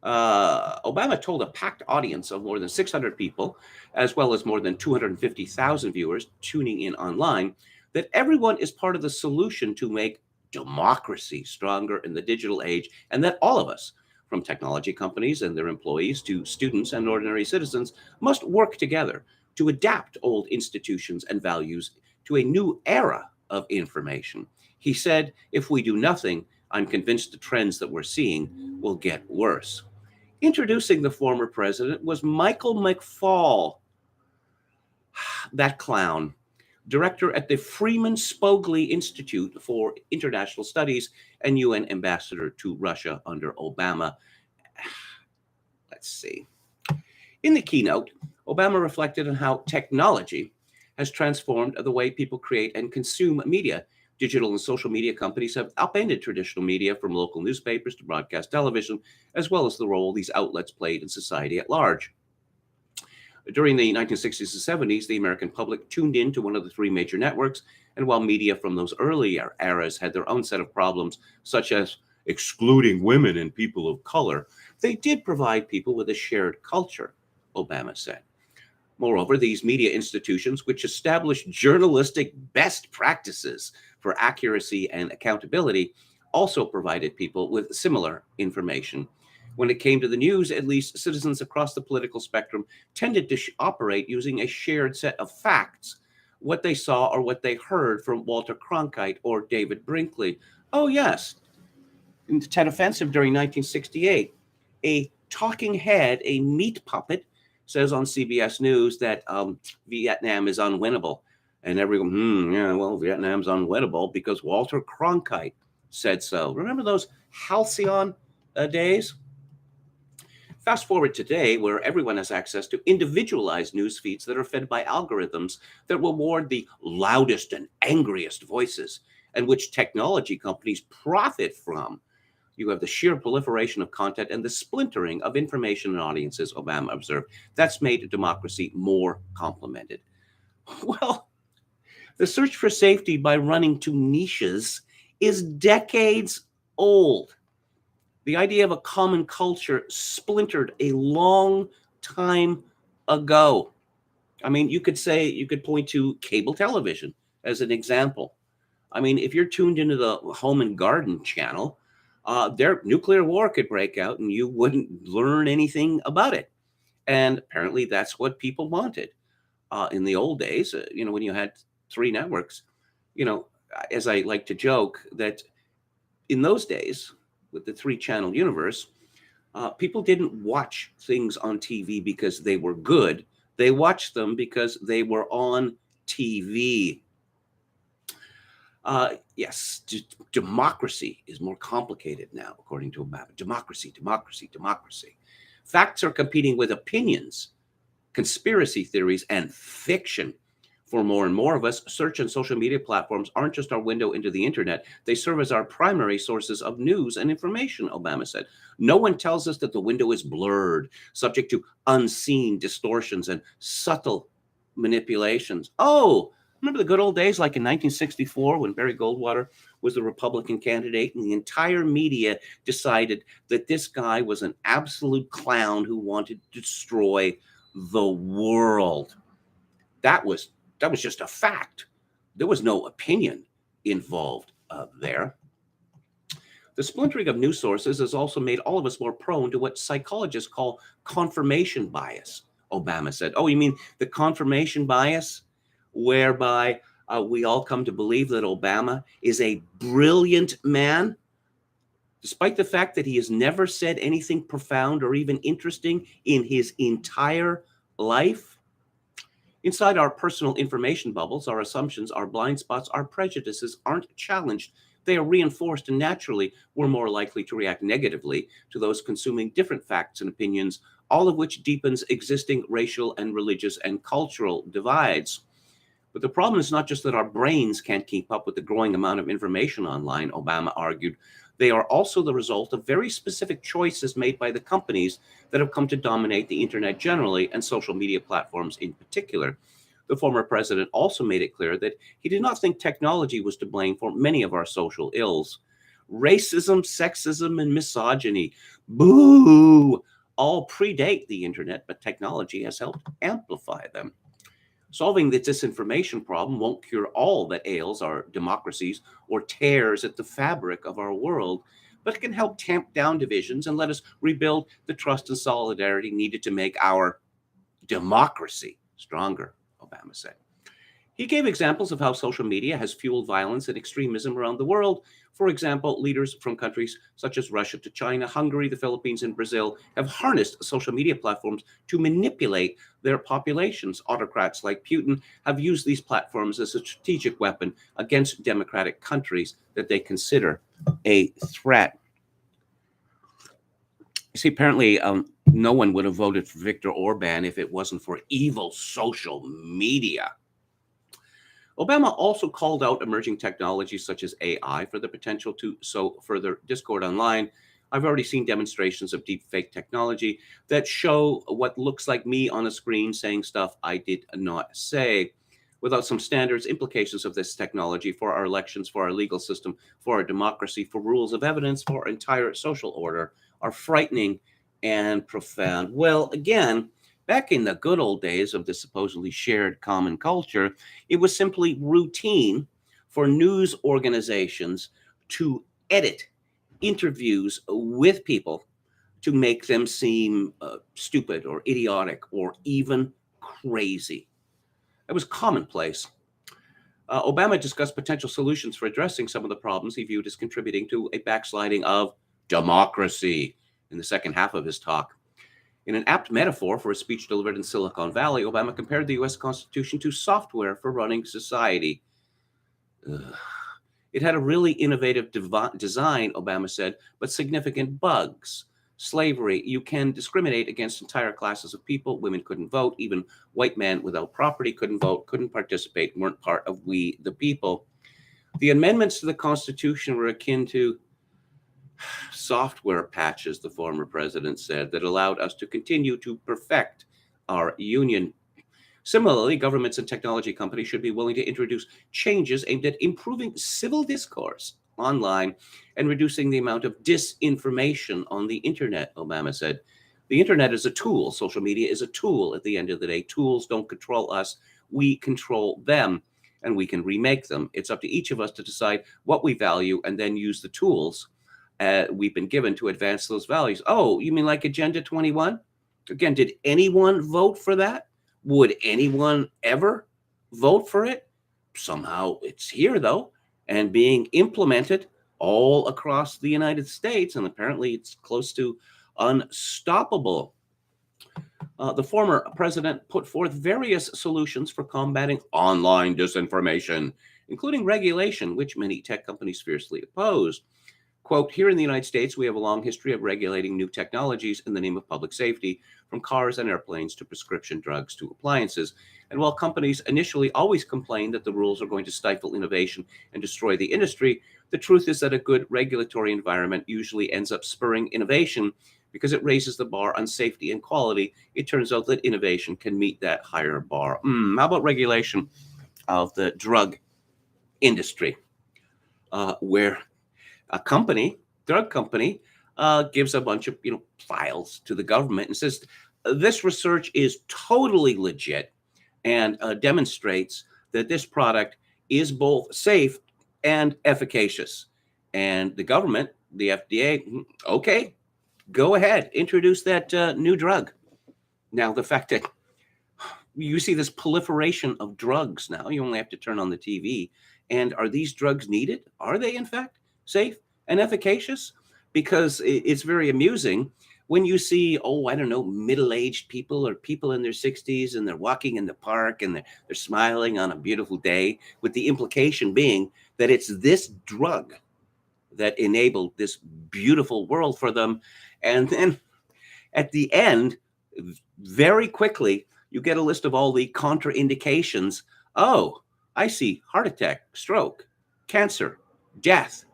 Obama told a packed audience of more than 600 people, as well as more than 250,000 viewers tuning in online, that everyone is part of the solution to make democracy stronger in the digital age, and that all of us, from technology companies and their employees to students and ordinary citizens, must work together to adapt old institutions and values to a new era of information. He said, if we do nothing, I'm convinced the trends that we're seeing will get worse. Introducing the former president was Michael McFaul, that clown, director at the Freeman Spogli Institute for International Studies and UN ambassador to Russia under Obama. Let's see. In the keynote, Obama reflected on how technology has transformed the way people create and consume media. Digital and social media companies have upended traditional media, from local newspapers to broadcast television, as well as the role these outlets played in society at large. During the 1960s and 70s, the American public tuned in to one of the three major networks, and while media from those earlier eras had their own set of problems, such as excluding women and people of color, they did provide people with a shared culture, Obama said. Moreover, these media institutions, which established journalistic best practices for accuracy and accountability, also provided people with similar information. When it came to the news, at least citizens across the political spectrum tended to operate using a shared set of facts, what they saw or what they heard from Walter Cronkite or David Brinkley. Oh, yes, in the Tet Offensive during 1968, a talking head, a meat puppet, says on CBS News that Vietnam is unwinnable. And everyone, yeah, well, Vietnam's unwinnable because Walter Cronkite said so. Remember those halcyon days? Fast forward today, where everyone has access to individualized news feeds that are fed by algorithms that reward the loudest and angriest voices, and which technology companies profit from. You have the sheer proliferation of content and the splintering of information and audiences, Obama observed. That's made democracy more complicated. Well, the search for safety by running to niches is decades old. The idea of a common culture splintered a long time ago. I mean, you could point to cable television as an example. I mean, if you're tuned into the Home and Garden channel, their nuclear war could break out and you wouldn't learn anything about it. And apparently that's what people wanted. In the old days, when you had three networks, as I like to joke, that in those days, with the three-channel universe, people didn't watch things on TV because they were good. They watched them because they were on TV. Yes, democracy is more complicated now, according to Obama. Democracy, democracy, democracy. Facts are competing with opinions, conspiracy theories, and fiction. For more and more of us, search and social media platforms aren't just our window into the internet. They serve as our primary sources of news and information, Obama said. No one tells us that the window is blurred, subject to unseen distortions and subtle manipulations. Oh, remember the good old days like in 1964 when Barry Goldwater was the Republican candidate and the entire media decided that this guy was an absolute clown who wanted to destroy the world. That was just a fact. There was no opinion involved there. The splintering of news sources has also made all of us more prone to what psychologists call confirmation bias, Obama said. Oh, you mean the confirmation bias, whereby we all come to believe that Obama is a brilliant man, despite the fact that he has never said anything profound or even interesting in his entire life? Inside our personal information bubbles, our assumptions, our blind spots, our prejudices aren't challenged. They are reinforced, and naturally, we're more likely to react negatively to those consuming different facts and opinions, all of which deepens existing racial and religious and cultural divides. But the problem is not just that our brains can't keep up with the growing amount of information online, Obama argued. They are also the result of very specific choices made by the companies that have come to dominate the internet generally and social media platforms in particular. The former president also made it clear that he did not think technology was to blame for many of our social ills. Racism, sexism, and misogyny, boo, all predate the internet, but technology has helped amplify them. Solving the disinformation problem won't cure all that ails our democracies or tears at the fabric of our world, but it can help tamp down divisions and let us rebuild the trust and solidarity needed to make our democracy stronger, Obama said. He gave examples of how social media has fueled violence and extremism around the world. For example, leaders from countries such as Russia to China, Hungary, the Philippines, and Brazil have harnessed social media platforms to manipulate their populations. Autocrats like Putin have used these platforms as a strategic weapon against democratic countries that they consider a threat. You see, apparently, no one would have voted for Viktor Orban if it wasn't for evil social media. Obama also called out emerging technologies such as AI for the potential to sow further discord online. I've already seen demonstrations of deep fake technology that show what looks like me on a screen saying stuff I did not say. Without some standards, implications of this technology for our elections, for our legal system, for our democracy, for rules of evidence, for our entire social order are frightening and profound. Well, again, back in the good old days of the supposedly shared common culture, it was simply routine for news organizations to edit interviews with people to make them seem stupid or idiotic or even crazy. It was commonplace. Obama discussed potential solutions for addressing some of the problems he viewed as contributing to a backsliding of democracy in the second half of his talk. In an apt metaphor for a speech delivered in Silicon Valley, Obama compared the U.S. Constitution to software for running society. Ugh. It had a really innovative design, Obama said, but significant bugs. Slavery, you can discriminate against entire classes of people. Women couldn't vote. Even white men without property couldn't vote, couldn't participate, weren't part of we the people. The amendments to the Constitution were akin to software patches, the former president said, that allowed us to continue to perfect our union. Similarly, governments and technology companies should be willing to introduce changes aimed at improving civil discourse online and reducing the amount of disinformation on the internet, Obama said. The internet is a tool. Social media is a tool at the end of the day. Tools don't control us. We control them, and we can remake them. It's up to each of us to decide what we value and then use the tools we've been given to advance those values. Oh, you mean like Agenda 21? Again, did anyone vote for that? Would anyone ever vote for it? Somehow it's here, though, and being implemented all across the United States, and apparently it's close to unstoppable. The former president put forth various solutions for combating online disinformation, including regulation, which many tech companies fiercely opposed. Quote, here in the United States, we have a long history of regulating new technologies in the name of public safety, from cars and airplanes to prescription drugs to appliances. And while companies initially always complain that the rules are going to stifle innovation and destroy the industry, the truth is that a good regulatory environment usually ends up spurring innovation because it raises the bar on safety and quality. It turns out that innovation can meet that higher bar. How about regulation of the drug industry, where a drug company, gives a bunch of files to the government and says this research is totally legit and demonstrates that this product is both safe and efficacious. And the government, the FDA, okay, go ahead, introduce that new drug. Now, the fact that you see this proliferation of drugs now, you only have to turn on the TV. And are these drugs needed? Are they, in fact, safe and efficacious? Because it's very amusing when you see, middle-aged people or people in their 60s and they're walking in the park and they're smiling on a beautiful day, with the implication being that it's this drug that enabled this beautiful world for them. And then at the end, very quickly, you get a list of all the contraindications. Oh, I see heart attack, stroke, cancer, death,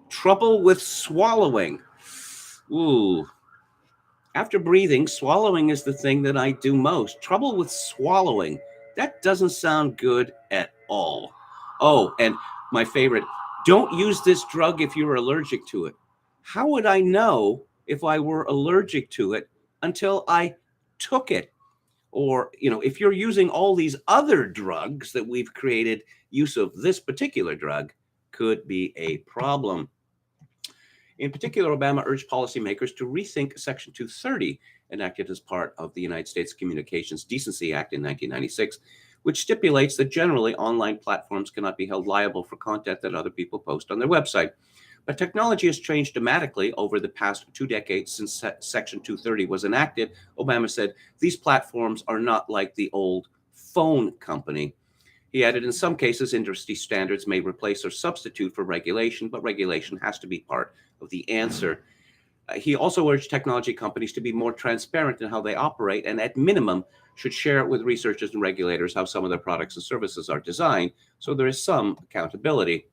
trouble with swallowing. Ooh. After breathing, swallowing is the thing that I do most. Trouble with swallowing. That doesn't sound good at all. Oh, and my favorite, don't use this drug if you're allergic to it. How would I know if I were allergic to it until I took it? Or, if you're using all these other drugs that we've created, use of this particular drug could be a problem. In particular, Obama urged policymakers to rethink Section 230, enacted as part of the United States Communications Decency Act in 1996, which stipulates that generally online platforms cannot be held liable for content that other people post on their website. But technology has changed dramatically over the past 2 decades since Section 230 was enacted. Obama said, these platforms are not like the old phone company. He added, in some cases, industry standards may replace or substitute for regulation, but regulation has to be part of the answer. He also urged technology companies to be more transparent in how they operate and, at minimum, should share with researchers and regulators how some of their products and services are designed, so there is some accountability.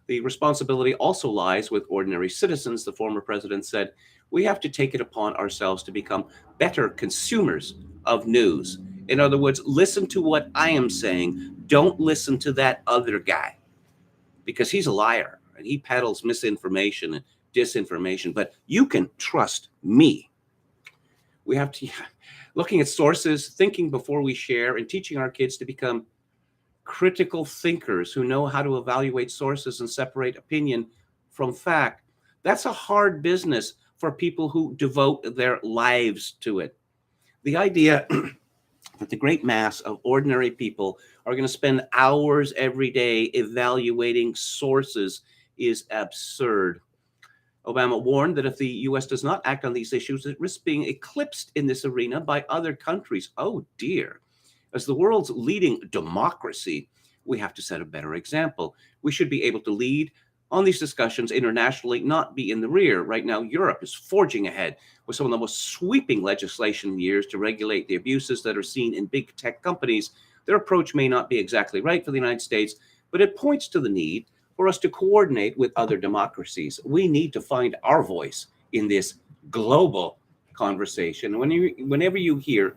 The responsibility also lies with ordinary citizens, the former president said. We have to take it upon ourselves to become better consumers of news. In other words, listen to what I am saying. Don't listen to that other guy, because he's a liar and he peddles misinformation and disinformation, but you can trust me. We have to, looking at sources, thinking before we share, and teaching our kids to become critical thinkers who know how to evaluate sources and separate opinion from fact. That's a hard business for people who devote their lives to it. The idea that the great mass of ordinary people are going to spend hours every day evaluating sources is absurd. Obama warned that if the U.S. does not act on these issues, it risks being eclipsed in this arena by other countries. Oh, dear. As the world's leading democracy, we have to set a better example. We should be able to lead on these discussions internationally, not be in the rear. Right now, Europe is forging ahead with some of the most sweeping legislation in years to regulate the abuses that are seen in big tech companies. Their approach may not be exactly right for the United States, but it points to the need for us to coordinate with other democracies. We need to find our voice in this global conversation. Whenever you hear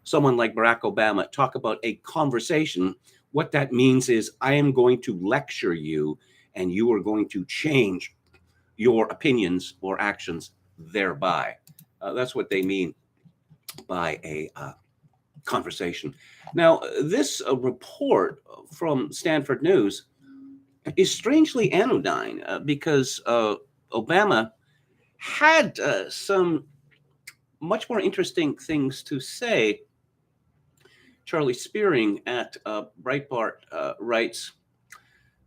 someone like Barack Obama talk about a conversation, what that means is I am going to lecture you and you are going to change your opinions or actions thereby. That's what they mean by a conversation. Now, this report from Stanford News is strangely anodyne because Obama had some much more interesting things to say. Charlie Spearing at Breitbart writes,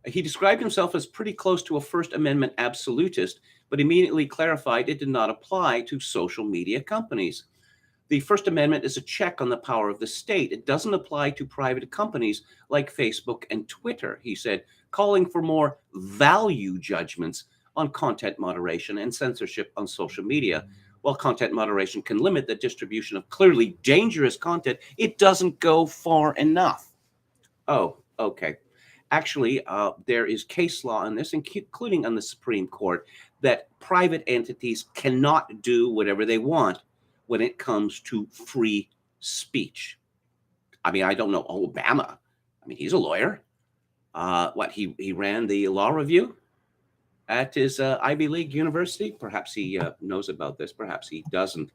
he described himself as pretty close to a First Amendment absolutist, but immediately clarified it did not apply to social media companies. The First Amendment is a check on the power of the state. It doesn't apply to private companies like Facebook and Twitter, he said, calling for more value judgments on content moderation and censorship on social media. While content moderation can limit the distribution of clearly dangerous content, it doesn't go far enough. Oh, okay. Actually, there is case law on this, including on the Supreme Court, that private entities cannot do whatever they want when it comes to free speech. I mean, I don't know Obama. I mean, he's a lawyer. He ran the law review at his Ivy League university. Perhaps he knows about this. Perhaps he doesn't.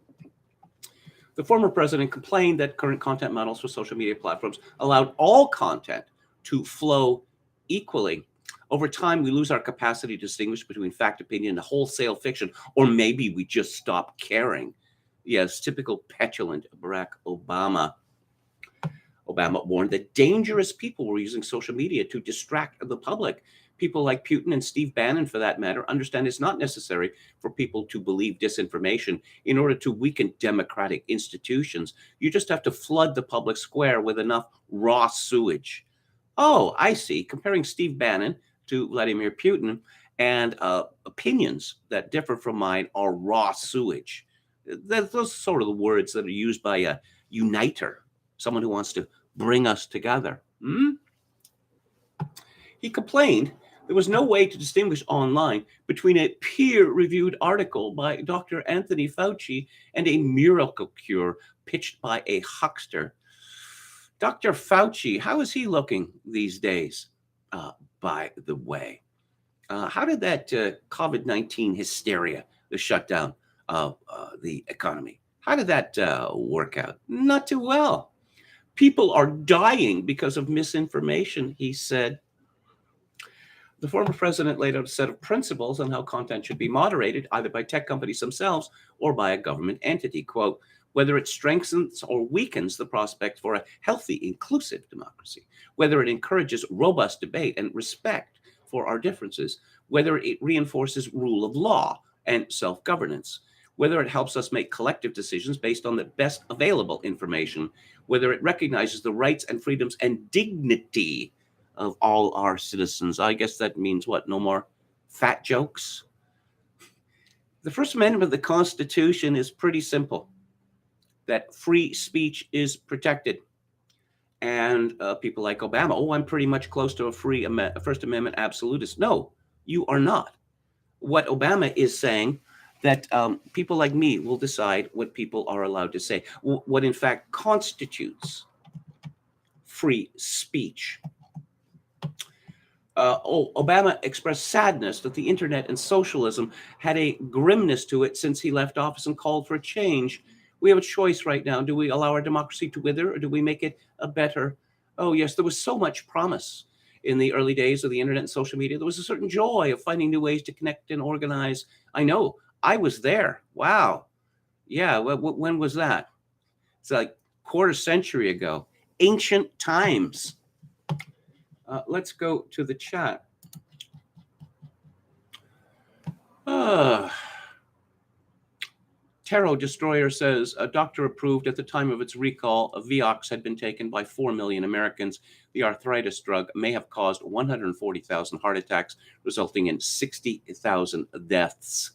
The former president complained that current content models for social media platforms allowed all content to flow equally. Over time, we lose our capacity to distinguish between fact, opinion, and wholesale fiction, or maybe we just stop caring. Yes, typical petulant Barack Obama. Obama warned that dangerous people were using social media to distract the public. People like Putin and Steve Bannon, for that matter, understand it's not necessary for people to believe disinformation in order to weaken democratic institutions. You just have to flood the public square with enough raw sewage. Oh, I see. Comparing Steve Bannon to Vladimir Putin and opinions that differ from mine are raw sewage. Those are sort of the words that are used by a uniter, someone who wants to bring us together. He complained there was no way to distinguish online between a peer-reviewed article by Dr. Anthony Fauci and a miracle cure pitched by a huckster. Dr. Fauci, how is he looking these days, by the way? How did that COVID-19 hysteria, the shutdown of the economy, how did that work out? Not too well. People are dying because of misinformation, he said. The former president laid out a set of principles on how content should be moderated, either by tech companies themselves or by a government entity. Quote, whether it strengthens or weakens the prospect for a healthy, inclusive democracy, whether it encourages robust debate and respect for our differences, whether it reinforces rule of law and self-governance, whether it helps us make collective decisions based on the best available information, whether it recognizes the rights and freedoms and dignity of all our citizens. I guess that means what? No more fat jokes? The First Amendment of the Constitution is pretty simple, that free speech is protected. And people like Obama, oh, I'm pretty much close to a First Amendment absolutist. No, you are not. What Obama is saying, that people like me will decide what people are allowed to say, what in fact constitutes free speech. Obama expressed sadness that the internet and socialism had a grimness to it since he left office and called for a change. We have a choice right now. Do we allow our democracy to wither or do we make it a better? Oh, yes, there was so much promise in the early days of the internet and social media. There was a certain joy of finding new ways to connect and organize. I know, I was there. Wow. Yeah, when was that? It's like a quarter century ago. Ancient times. Let's go to the chat. Uh, Tarot Destroyer says a doctor approved at the time of its recall, Vioxx had been taken by 4 million Americans. The arthritis drug may have caused 140,000 heart attacks, resulting in 60,000 deaths.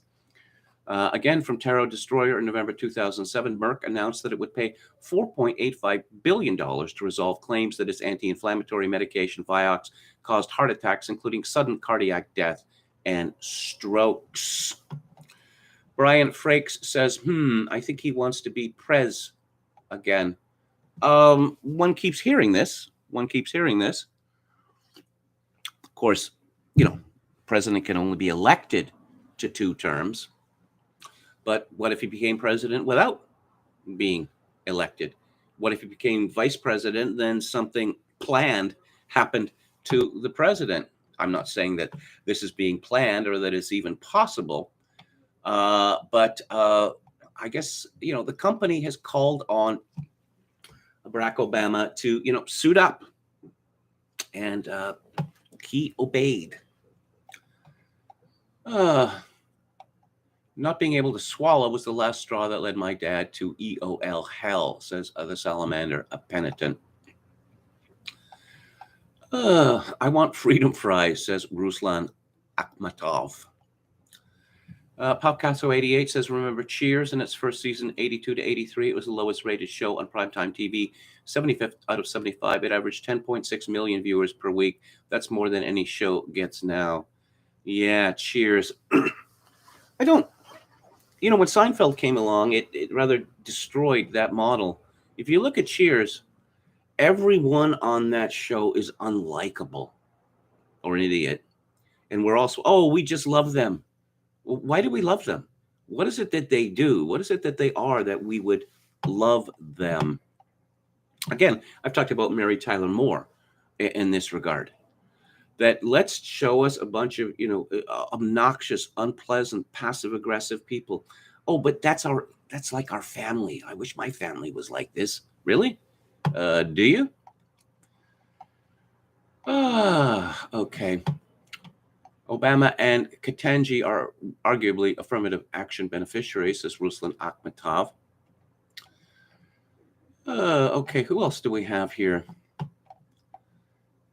Again, from Tarot Destroyer in November 2007, Merck announced that it would pay $4.85 billion to resolve claims that its anti-inflammatory medication Vioxx caused heart attacks, including sudden cardiac death and strokes. Brian Frakes says, I think he wants to be prez again. One keeps hearing this. Of course, president can only be elected to 2 terms. But what if he became president without being elected? What if he became vice president, then something planned happened to the president? I'm not saying that this is being planned or that it's even possible. But I guess, the company has called on Barack Obama to, suit up. And he obeyed. Not being able to swallow was the last straw that led my dad to EOL hell, says the salamander, a penitent. I want freedom fries, says Ruslan Akhmatov. Popcasso88 says, remember Cheers in its first season, 82 to 83. It was the lowest rated show on primetime TV, 75th out of 75. It averaged 10.6 million viewers per week. That's more than any show gets now. Yeah, Cheers. I don't, when Seinfeld came along, it rather destroyed that model. If you look at Cheers, everyone on that show is unlikable or an idiot. And we're also, we just love them. Well, why do we love them? What is it that they do? What is it that they are that we would love them? Again, I've talked about Mary Tyler Moore in this regard. That let's show us a bunch of, obnoxious, unpleasant, passive-aggressive people. Oh, but that's like our family. I wish my family was like this. Really? Do you? Okay. Obama and Ketanji are arguably affirmative action beneficiaries, says Ruslan Akhmatov. Okay, who else do we have here?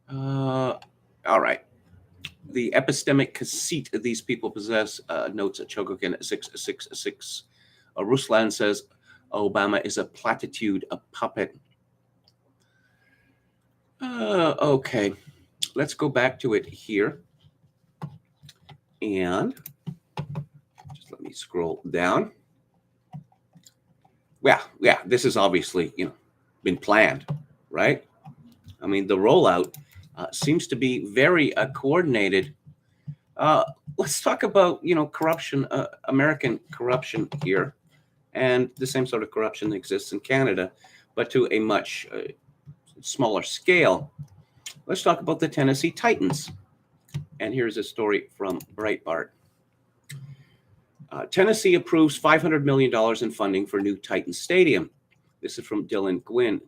All right. The epistemic conceit these people possess, notes Chogokin at 666. Ruslan says Obama is a platitude, a puppet. Okay, let's go back to it here. And just let me scroll down. Yeah, this is obviously, been planned, right? I mean, the rollout seems to be very coordinated. Let's talk about, corruption, American corruption here, and the same sort of corruption that exists in Canada, but to a much smaller scale. Let's talk about the Tennessee Titans. And here's a story from Breitbart. Tennessee approves $500 million in funding for new Titans Stadium. This is from Dylan Gwynn.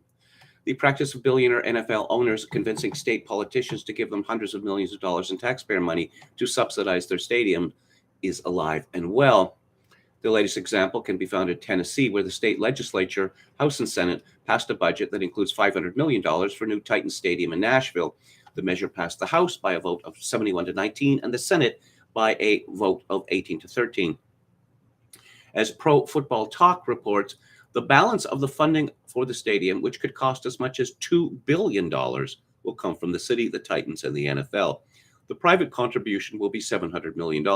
The practice of billionaire NFL owners convincing state politicians to give them hundreds of millions of dollars in taxpayer money to subsidize their stadium is alive and well. The latest example can be found in Tennessee, where the state legislature, House and Senate, passed a budget that includes $500 million for new Titans Stadium in Nashville. The measure passed the House by a vote of 71 to 19 and the Senate by a vote of 18 to 13. As Pro Football Talk reports, the balance of the funding for the stadium, which could cost as much as $2 billion, will come from the city, the Titans, and the NFL. The private contribution will be $700 million.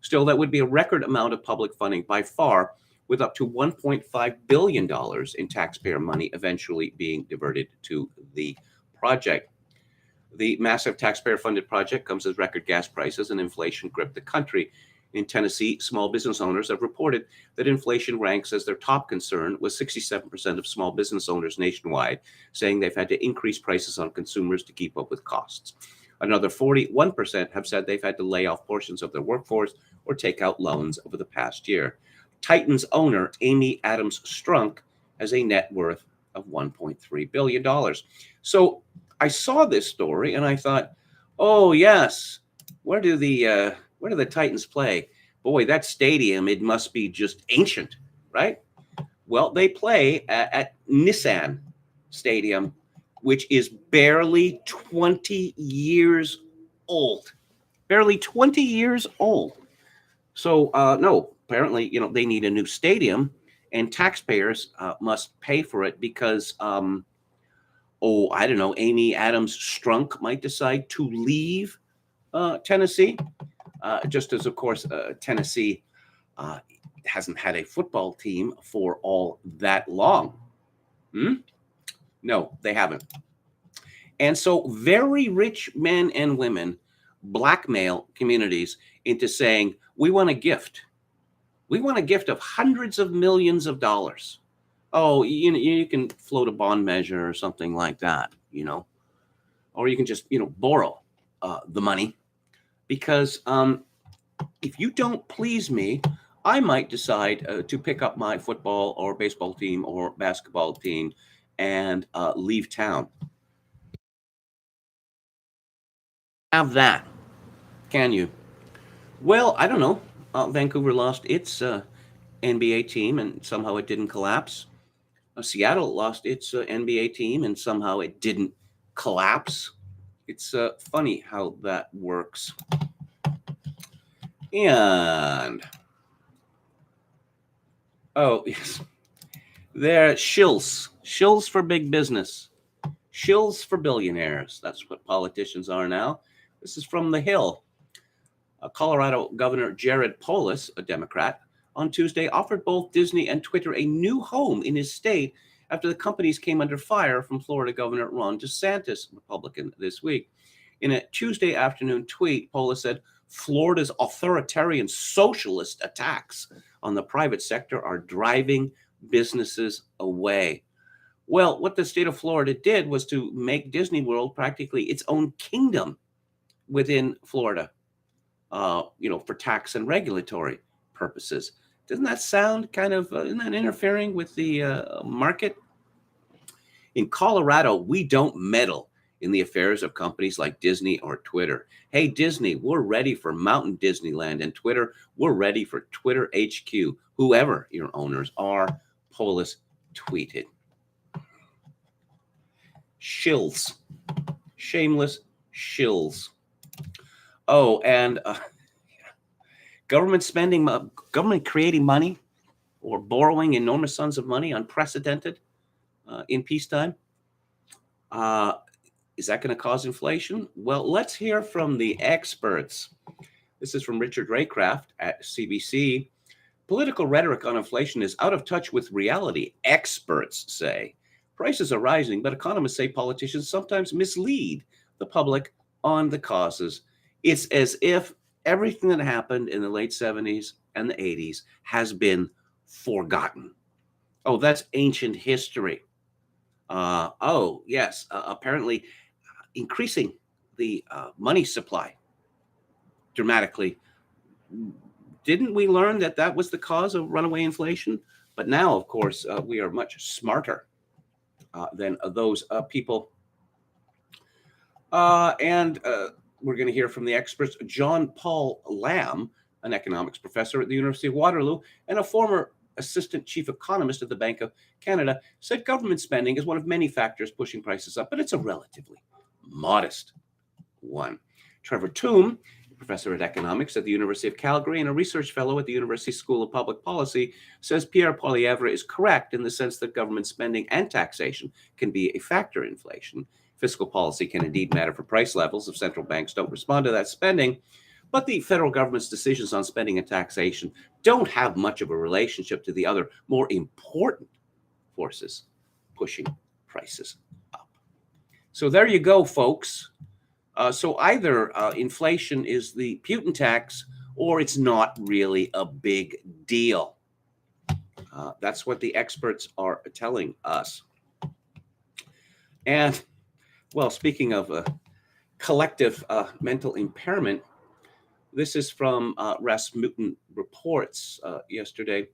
Still, that would be a record amount of public funding by far, with up to $1.5 billion in taxpayer money eventually being diverted to the project. The massive taxpayer-funded project comes as record gas prices and inflation grip the country. In Tennessee, small business owners have reported that inflation ranks as their top concern, with 67% of small business owners nationwide saying they've had to increase prices on consumers to keep up with costs. Another 41% have said they've had to lay off portions of their workforce or take out loans over the past year. Titans owner Amy Adams Strunk has a net worth of $1.3 billion. So I saw this story and I thought, oh yes, where do the Titans play? Boy, that stadium, it must be just ancient, right? Well, they play at Nissan Stadium, which is barely 20 years old. Barely 20 years old. So, no, apparently, they need a new stadium, and taxpayers must pay for it because, I don't know, Amy Adams Strunk might decide to leave Tennessee, just as, of course, Tennessee uh, hasn't had a football team for all that long. No, they haven't. And so very rich men and women blackmail communities into saying, we want a gift. We want a gift of hundreds of millions of dollars. Oh, you can float a bond measure or something like that, or you can just, borrow the money because if you don't please me, I might decide to pick up my football or baseball team or basketball team and leave town. Have that, can you? Well, I don't know. Vancouver lost its NBA team and somehow it didn't collapse. Seattle lost its NBA team and somehow it didn't collapse. It's funny how that works. And yes, they're shills for big business, shills for billionaires. That's what politicians are now. This is from The Hill. Colorado Governor Jared Polis, a Democrat, on Tuesday offered both Disney and Twitter a new home in his state after the companies came under fire from Florida Governor Ron DeSantis, Republican, this week. In a Tuesday afternoon tweet, Polis said, Florida's authoritarian socialist attacks on the private sector are driving businesses away. Well, what the state of Florida did was to make Disney World practically its own kingdom within Florida, for tax and regulatory purposes. Doesn't that sound kind of, isn't that interfering with the market? In Colorado, we don't meddle in the affairs of companies like Disney or Twitter. Hey, Disney, we're ready for Mountain Disneyland, and Twitter, we're ready for Twitter HQ, whoever your owners are, Polis tweeted. Shills. Shameless shills. Oh, and government spending, government creating money or borrowing enormous sums of money, unprecedented in peacetime. Is that going to cause inflation? Well, let's hear from the experts. This is from Richard Raycraft at CBC. Political rhetoric on inflation is out of touch with reality, experts say. Prices are rising, but economists say politicians sometimes mislead the public on the causes. It's as if everything that happened in the late 70s and the 80s has been forgotten. Oh, that's ancient history. Yes, apparently increasing the money supply dramatically. Didn't we learn that that was the cause of runaway inflation? But now, of course, we are much smarter than those people. And we're going to hear from the experts. John Paul Lamb, an economics professor at the University of Waterloo and a former assistant chief economist at the Bank of Canada, said government spending is one of many factors pushing prices up, but it's a relatively modest one. Trevor Toome, professor at economics at the University of Calgary and a research fellow at the University School of Public Policy, says Pierre Poilievre is correct in the sense that government spending and taxation can be a factor in inflation. Fiscal policy can indeed matter for price levels if central banks don't respond to that spending, but the federal government's decisions on spending and taxation don't have much of a relationship to the other more important forces pushing prices up. So there you go, folks. So either inflation is the Putin tax or it's not really a big deal. That's what the experts are telling us. And, well, speaking of collective mental impairment, this is from Rasmussen Reports yesterday.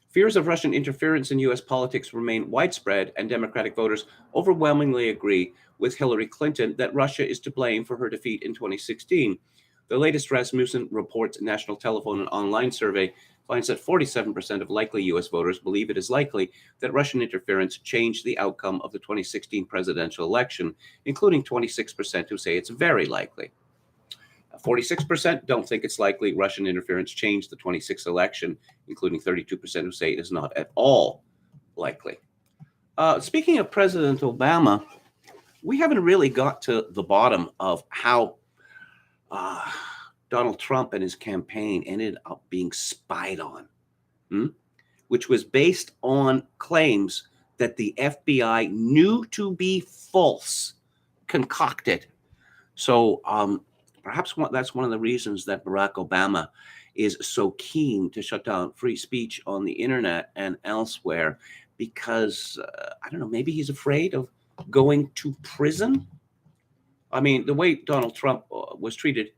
Fears of Russian interference in U.S. politics remain widespread, and Democratic voters overwhelmingly agree with Hillary Clinton that Russia is to blame for her defeat in 2016. The latest Rasmussen Reports National Telephone and Online Survey finds that 47% of likely U.S. voters believe it is likely that Russian interference changed the outcome of the 2016 presidential election, including 26% who say it's very likely. 46% don't think it's likely Russian interference changed the 26th election, including 32% who say it is not at all likely. Speaking of President Obama, we haven't really got to the bottom of how Donald Trump and his campaign ended up being spied on, which was based on claims that the FBI knew to be false, concocted. So perhaps that's one of the reasons that Barack Obama is so keen to shut down free speech on the internet and elsewhere, because, I don't know, maybe he's afraid of going to prison. I mean, the way Donald Trump was treated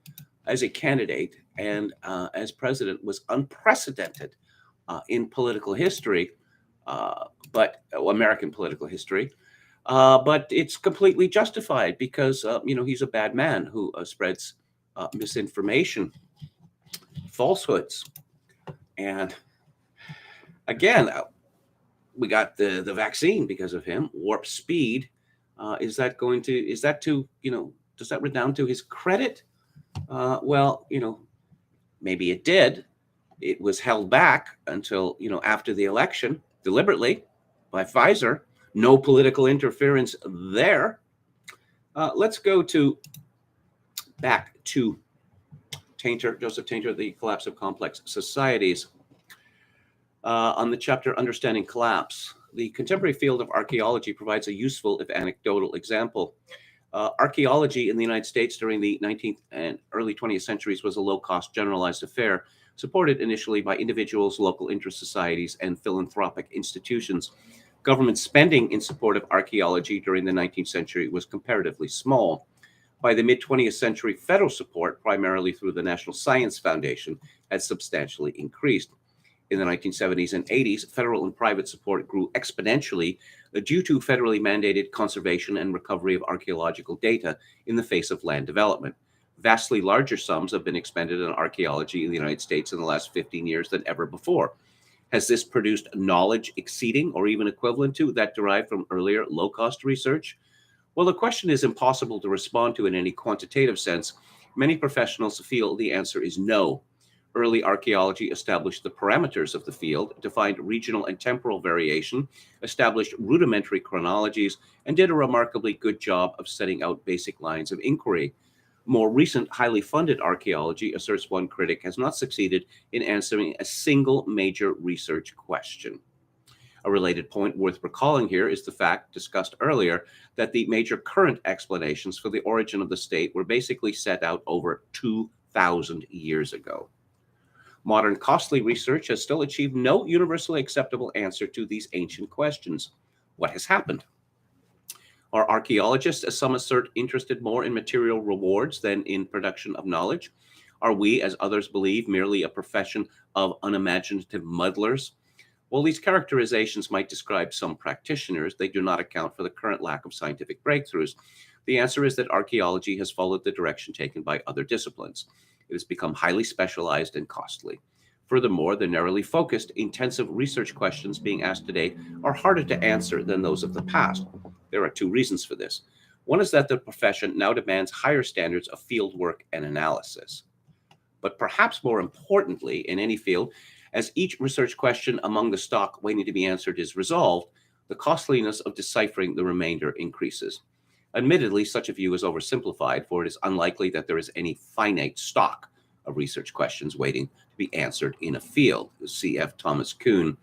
as a candidate and as president was unprecedented in political history, American political history. But it's completely justified because, he's a bad man who spreads misinformation, falsehoods. And again, we got the vaccine because of him, warp speed. Does that redound to his credit? Well, maybe it did. It was held back until, after the election, deliberately by Pfizer. No political interference there. Let's go back to Joseph Tainter, The Collapse of Complex Societies. On the chapter Understanding Collapse, the contemporary field of archaeology provides a useful, if anecdotal, example. Archaeology in the United States during the 19th and early 20th centuries was a low-cost, generalized affair, supported initially by individuals, local interest societies, and philanthropic institutions. Government spending in support of archaeology during the 19th century was comparatively small. By the mid-20th century, federal support, primarily through the National Science Foundation, had substantially increased. In the 1970s and 80s, federal and private support grew exponentially due to federally mandated conservation and recovery of archaeological data in the face of land development. Vastly larger sums have been expended on archaeology in the United States in the last 15 years than ever before. Has this produced knowledge exceeding or even equivalent to that derived from earlier low-cost research? Well, the question is impossible to respond to in any quantitative sense. Many professionals feel the answer is no. Early archaeology established the parameters of the field, defined regional and temporal variation, established rudimentary chronologies, and did a remarkably good job of setting out basic lines of inquiry. More recent, highly funded archaeology, asserts one critic, has not succeeded in answering a single major research question. A related point worth recalling here is the fact, discussed earlier, that the major current explanations for the origin of the state were basically set out over 2,000 years ago. Modern costly research has still achieved no universally acceptable answer to these ancient questions. What has happened? Are archaeologists, as some assert, interested more in material rewards than in production of knowledge? Are we, as others believe, merely a profession of unimaginative muddlers? While these characterizations might describe some practitioners, they do not account for the current lack of scientific breakthroughs. The answer is that archaeology has followed the direction taken by other disciplines. It has become highly specialized and costly. Furthermore, the narrowly focused, intensive research questions being asked today are harder to answer than those of the past. There are two reasons for this. One is that the profession now demands higher standards of field work and analysis. But perhaps more importantly, in any field, as each research question among the stock waiting to be answered is resolved, the costliness of deciphering the remainder increases. Admittedly, such a view is oversimplified, for it is unlikely that there is any finite stock of research questions waiting to be answered in a field. C.F. Thomas Kuhn.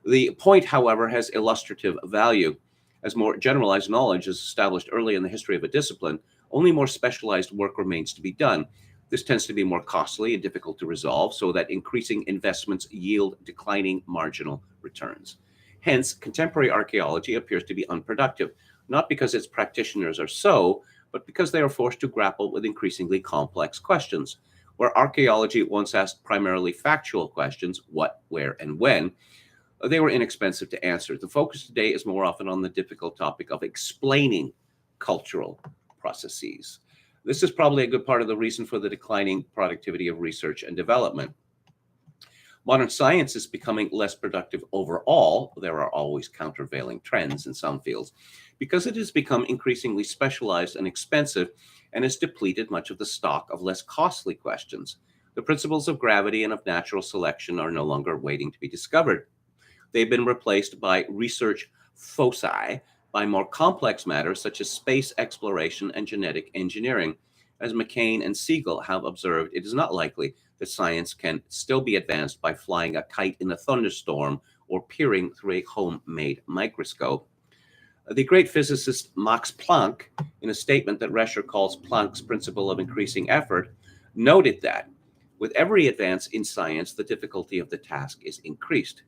The point, however, has illustrative value. As more generalized knowledge is established early in the history of a discipline, only more specialized work remains to be done. This tends to be more costly and difficult to resolve, so that increasing investments yield declining marginal returns. Hence, contemporary archaeology appears to be unproductive, not because its practitioners are so, but because they are forced to grapple with increasingly complex questions. Where archaeology once asked primarily factual questions, what, where, and when, they were inexpensive to answer. The focus today is more often on the difficult topic of explaining cultural processes. This is probably a good part of the reason for the declining productivity of research and development. Modern science is becoming less productive overall. There are always countervailing trends in some fields because it has become increasingly specialized and expensive and has depleted much of the stock of less costly questions. The principles of gravity and of natural selection are no longer waiting to be discovered. They've been replaced by research foci, by more complex matters such as space exploration and genetic engineering. As McCain and Siegel have observed, it is not likely that science can still be advanced by flying a kite in a thunderstorm or peering through a homemade microscope. The great physicist Max Planck, in a statement that Rescher calls Planck's principle of increasing effort, noted that with every advance in science, the difficulty of the task is increased.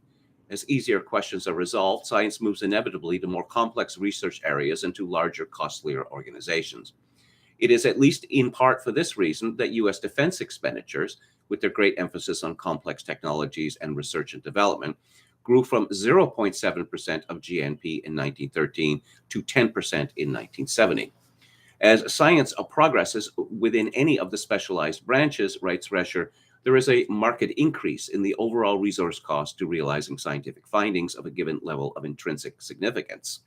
As easier questions are resolved, science moves inevitably to more complex research areas and to larger, costlier organizations. It is at least in part for this reason that U.S. defense expenditures, with their great emphasis on complex technologies and research and development, grew from 0.7% of GNP in 1913 to 10% in 1970. As science progresses within any of the specialized branches, writes Rescher, there is a marked increase in the overall resource cost to realizing scientific findings of a given level of intrinsic significance.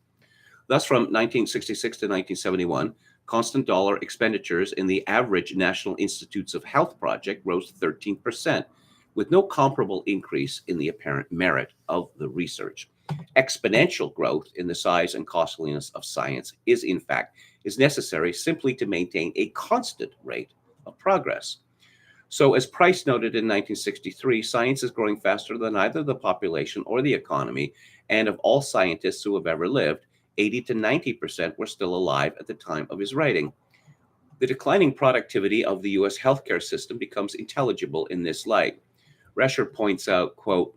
Thus, from 1966 to 1971, constant dollar expenditures in the average National Institutes of Health project rose 13%, with no comparable increase in the apparent merit of the research. Exponential growth in the size and costliness of science is necessary simply to maintain a constant rate of progress. So, as Price noted in 1963, science is growing faster than either the population or the economy, and of all scientists who have ever lived, 80 to 90% were still alive at the time of his writing. The declining productivity of the U.S. healthcare system becomes intelligible in this light. Rescher points out, quote,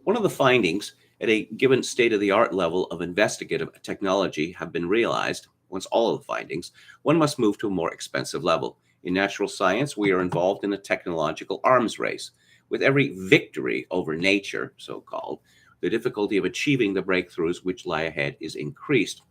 one of the findings at a given state-of-the-art level of investigative technology have been realized, once all of the findings, one must move to a more expensive level. In natural science, we are involved in a technological arms race. With every victory over nature, so-called, the difficulty of achieving the breakthroughs which lie ahead is increased.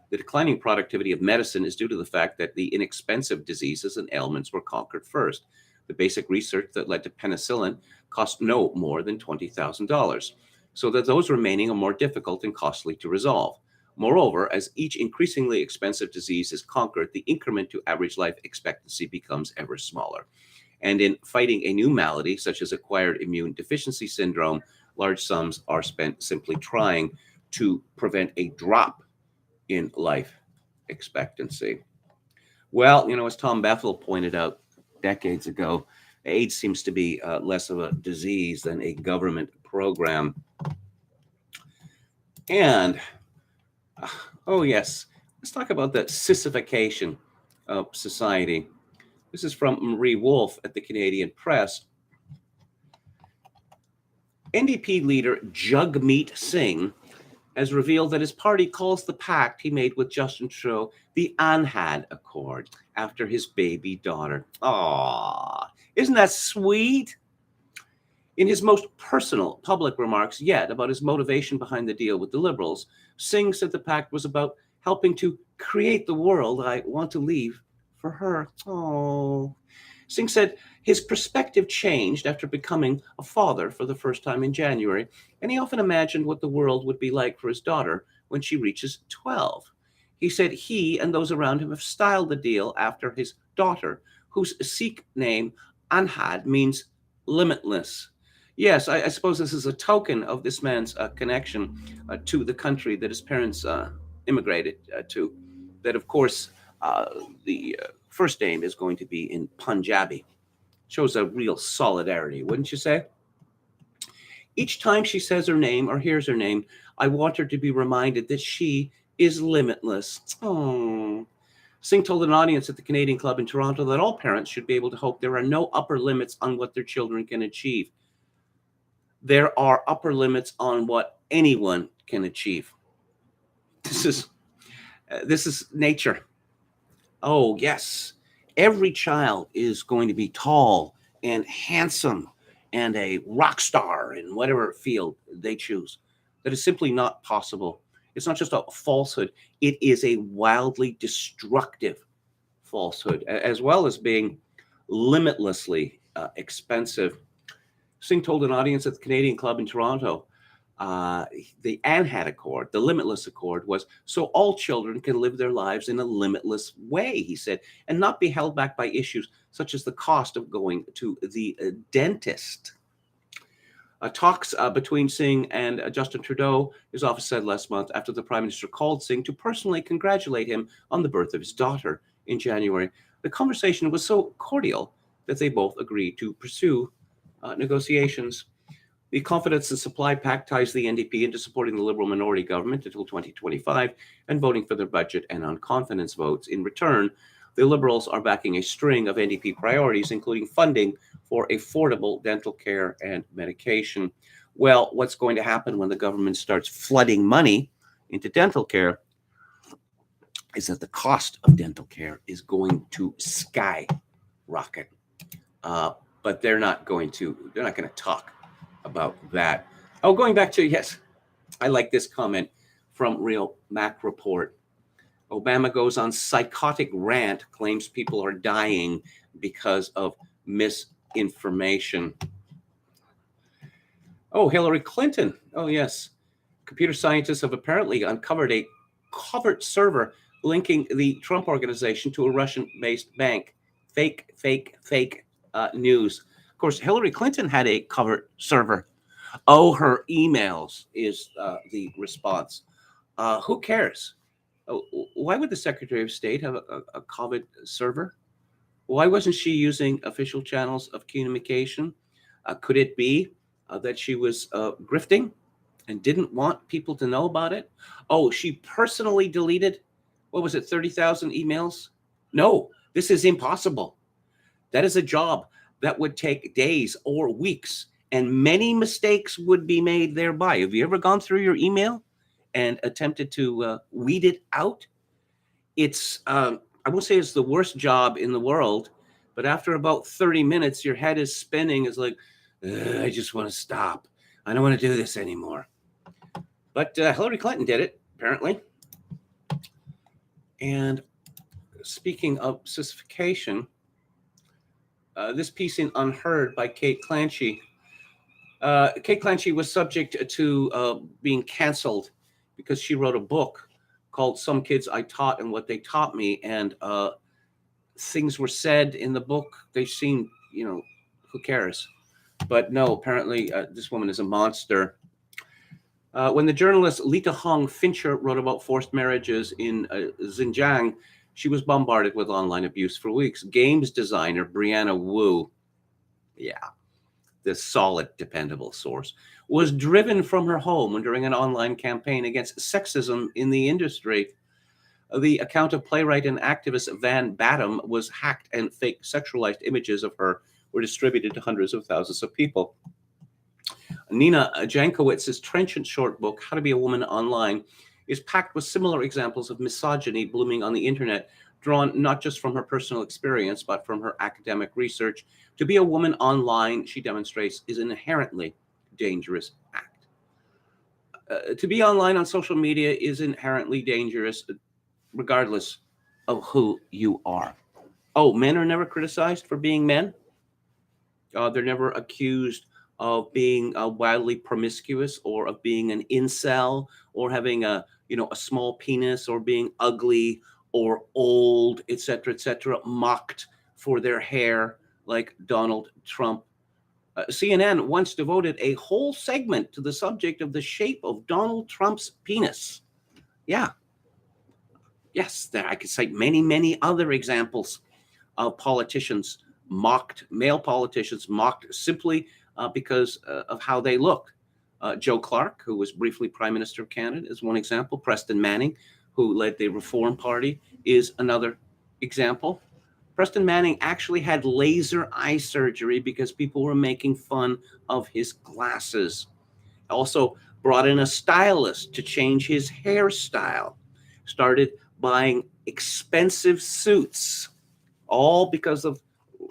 The declining productivity of medicine is due to the fact that the inexpensive diseases and ailments were conquered first. The basic research that led to penicillin cost no more than $20,000, so that those remaining are more difficult and costly to resolve. Moreover, as each increasingly expensive disease is conquered, the increment to average life expectancy becomes ever smaller. And in fighting a new malady, such as acquired immune deficiency syndrome, large sums are spent simply trying to prevent a drop in life expectancy. Well, as Tom Bethel pointed out decades ago, AIDS seems to be less of a disease than a government program. And, oh yes, let's talk about the sissification of society. This is from Marie Wolfe at the Canadian Press. NDP leader Jagmeet Singh has revealed that his party calls the pact he made with Justin Trudeau the Anhad Accord after his baby daughter. Aww, isn't that sweet? In his most personal public remarks yet about his motivation behind the deal with the Liberals, Singh said the pact was about helping to create the world I want to leave for her. Oh. Singh said his perspective changed after becoming a father for the first time in January, and he often imagined what the world would be like for his daughter when she reaches 12. He said he and those around him have styled the deal after his daughter, whose Sikh name Anhad means limitless. Yes, I suppose this is a token of this man's connection to the country that his parents immigrated to. That, of course, the first name is going to be in Punjabi. Shows a real solidarity, wouldn't you say? Each time she says her name or hears her name, I want her to be reminded that she is limitless. Oh. Singh told an audience at the Canadian Club in Toronto that all parents should be able to hope there are no upper limits on what their children can achieve. There are upper limits on what anyone can achieve. This is nature. Oh, yes. Every child is going to be tall and handsome and a rock star in whatever field they choose. That is simply not possible. It's not just a falsehood. It is a wildly destructive falsehood, as well as being limitlessly expensive. Singh told an audience at the Canadian Club in Toronto, the ANHAT Accord, the Limitless Accord, was so all children can live their lives in a limitless way, he said, and not be held back by issues such as the cost of going to the dentist. Talks between Singh and Justin Trudeau, his office said last month, after the Prime Minister called Singh to personally congratulate him on the birth of his daughter in January. The conversation was so cordial that they both agreed to pursue negotiations. The Confidence and Supply Pact ties the NDP into supporting the Liberal minority government until 2025 and voting for their budget and on confidence votes. In return, the Liberals are backing a string of NDP priorities, including funding for affordable dental care and medication. Well, what's going to happen when the government starts flooding money into dental care is that the cost of dental care is going to skyrocket. But they're not going to talk about that. Oh, going back to, yes, I like this comment from Real Mac Report. Obama goes on psychotic rant, claims people are dying because of misinformation. Oh, Hillary Clinton. Oh, yes. Computer scientists have apparently uncovered a covert server linking the Trump organization to a Russian-based bank. Fake news. Of course, Hillary Clinton had a covert server. Oh, her emails is the response. Who cares? Why would the Secretary of State have a COVID server? Why wasn't she using official channels of communication? Could it be that she was grifting and didn't want people to know about it? Oh, she personally deleted, 30,000 emails? No, this is impossible. That is a job that would take days or weeks, and many mistakes would be made thereby. Have you ever gone through your email and attempted to weed it out? It's, I won't say it's the worst job in the world, but after about 30 minutes, your head is spinning. It's like, I just want to stop. I don't want to do this anymore. But Hillary Clinton did it, apparently. And speaking of sissification, this piece in Unheard by Kate Clancy. Kate Clancy was subject to being canceled because she wrote a book called Some Kids I Taught and What They Taught Me. And things were said in the book. They seemed, who cares? But no, apparently this woman is a monster. When the journalist Lita Hong Fincher wrote about forced marriages in Xinjiang, she was bombarded with online abuse for weeks. Games designer Brianna Wu, this solid, dependable source, was driven from her home during an online campaign against sexism in the industry. The account of playwright and activist Van Batum was hacked, and fake sexualized images of her were distributed to hundreds of thousands of people. Nina Jankowicz's trenchant short book, How to Be a Woman Online, is packed with similar examples of misogyny blooming on the internet, drawn not just from her personal experience, but from her academic research. To be a woman online, she demonstrates, is an inherently dangerous act. To be online on social media is inherently dangerous, regardless of who you are. Oh, men are never criticized for being men. They're never accused of being wildly promiscuous, or of being an incel, or having a small penis, or being ugly or old, etc., mocked for their hair like Donald Trump. CNN once devoted a whole segment to the subject of the shape of Donald Trump's penis. Yeah. Yes, I could cite many other examples of politicians mocked, male politicians mocked simply because of how they look. Joe Clark, who was briefly Prime Minister of Canada, is one example. Preston Manning, who led the Reform Party, is another example. Preston Manning actually had laser eye surgery because people were making fun of his glasses. Also brought in a stylist to change his hairstyle. Started buying expensive suits, all because of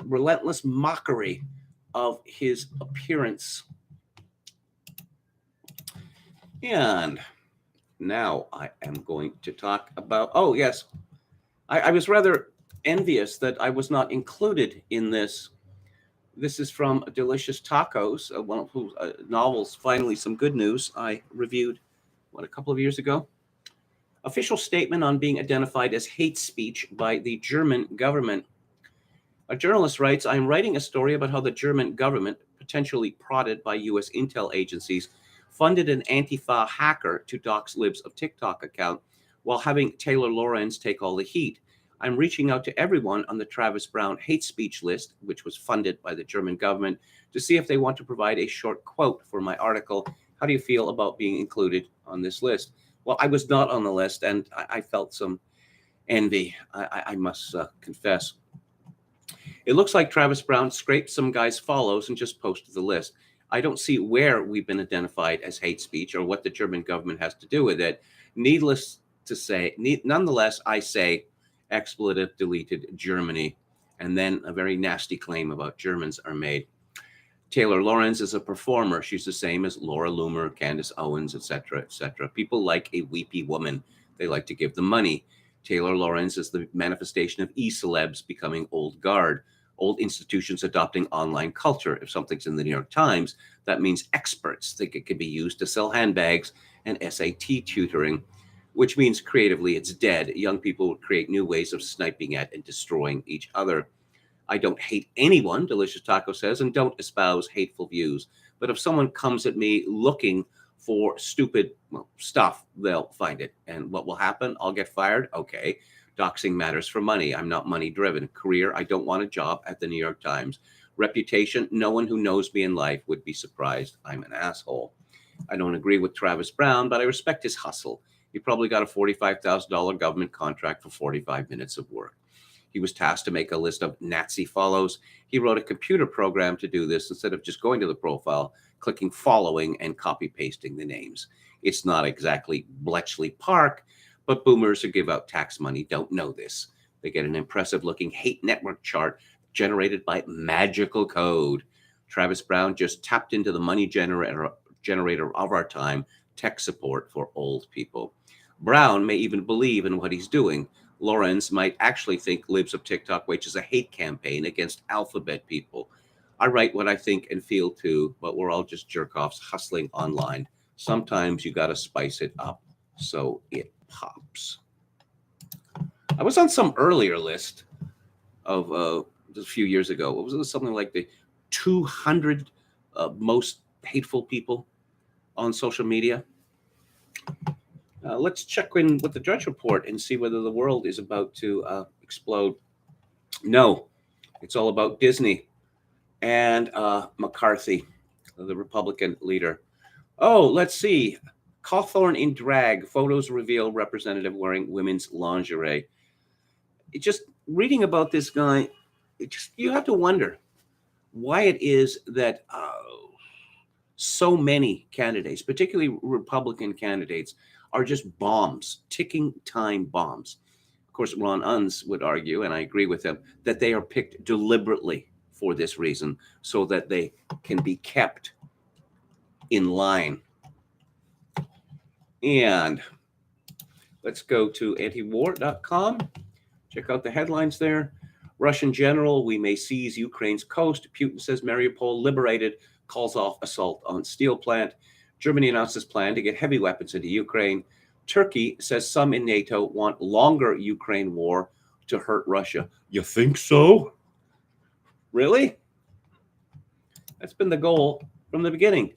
relentless mockery of his appearance. And now I am going to talk about, I was rather envious that I was not included in this. This is from Delicious Tacos, one of whose novels, finally some good news, I reviewed, a couple of years ago. Official statement on being identified as hate speech by the German government. A journalist writes, I am writing a story about how the German government, potentially prodded by U.S. intel agencies, funded an Antifa hacker to dox libs of TikTok account while having Taylor Lorenz take all the heat. I'm reaching out to everyone on the Travis Brown hate speech list, which was funded by the German government, to see if they want to provide a short quote for my article. How do you feel about being included on this list? Well, I was not on the list, and I felt some envy, I must confess. It looks like Travis Brown scraped some guy's follows and just posted the list. I don't see where we've been identified as hate speech or what the German government has to do with it. Needless to say, nonetheless, I say expletive deleted Germany. And then a very nasty claim about Germans are made. Taylor Lorenz is a performer. She's the same as Laura Loomer, Candace Owens, etc., etc. People like a weepy woman. They like to give them money. Taylor Lorenz is the manifestation of e-celebs becoming old guard, old institutions adopting online culture. If something's in the New York Times, that means experts think it can be used to sell handbags and SAT tutoring, which means creatively it's dead. Young people would create new ways of sniping at and destroying each other. I don't hate anyone, Delicious Taco says, and don't espouse hateful views. But if someone comes at me looking for stupid stuff, they'll find it. And what will happen? I'll get fired? Okay. Doxing matters for money. I'm not money driven. Career, I don't want a job at the New York Times. Reputation, no one who knows me in life would be surprised I'm an asshole. I don't agree with Travis Brown, but I respect his hustle. He probably got a $45,000 government contract for 45 minutes of work. He was tasked to make a list of Nazi follows. He wrote a computer program to do this instead of just going to the profile, clicking following, and copy pasting the names. It's not exactly Bletchley Park, but boomers who give out tax money don't know this. They get an impressive looking hate network chart generated by magical code. Travis Brown just tapped into the money generator of our time, tech support for old people. Brown may even believe in what he's doing. Lorenz might actually think libs of TikTok wages a hate campaign against alphabet people. I write what I think and feel too, but we're all just jerk-offs hustling online. Sometimes you got to spice it up so it pops. I was on some earlier list of a few years ago. What was it? Something like the 200 most hateful people on social media. Let's check in with the Drudge Report and see whether the world is about to explode. No, it's all about Disney and McCarthy, the Republican leader. Oh, let's see. Cawthorn in drag. Photos reveal representative wearing women's lingerie. Just reading about this guy, you have to wonder why it is that so many candidates, particularly Republican candidates, are just bombs, ticking time bombs. Of course, Ron Unz would argue, and I agree with him, that they are picked deliberately for this reason so that they can be kept in line. And let's go to antiwar.com. Check out the headlines there. Russian general, we may seize Ukraine's coast. Putin says Mariupol liberated, calls off assault on steel plant. Germany announces plan to get heavy weapons into Ukraine. Turkey says some in NATO want longer Ukraine war to hurt Russia. You think so? Really? That's been the goal from the beginning.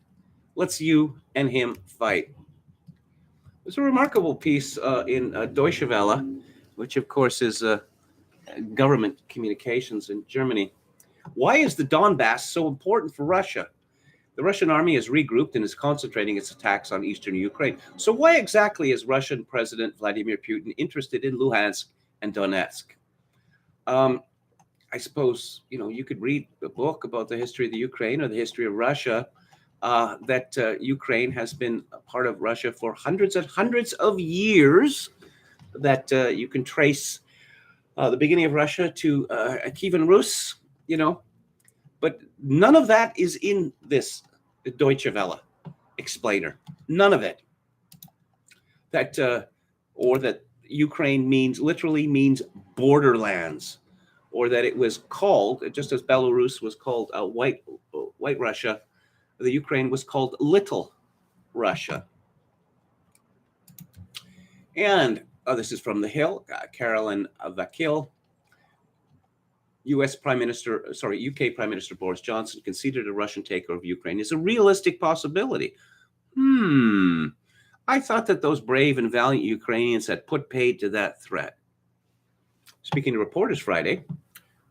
Let's you and him fight. There's a remarkable piece in Deutsche Welle, which of course is government communications in Germany. Why is the Donbass so important for Russia? The Russian army has regrouped and is concentrating its attacks on eastern Ukraine. So why exactly is Russian President Vladimir Putin interested in Luhansk and Donetsk? I suppose, you could read a book about the history of the Ukraine or the history of Russia, that Ukraine has been a part of Russia for hundreds and hundreds of years, that you can trace the beginning of Russia to Kievan Rus, but none of that is in this Deutsche Welle explainer. None of it. That or that Ukraine literally means borderlands, or that it was called, just as Belarus was called White Russia, the Ukraine was called Little Russia. And this is from The Hill, Carolyn Vakil. UK Prime Minister Boris Johnson conceded a Russian takeover of Ukraine is a realistic possibility. I thought that those brave and valiant Ukrainians had put paid to that threat. Speaking to reporters Friday,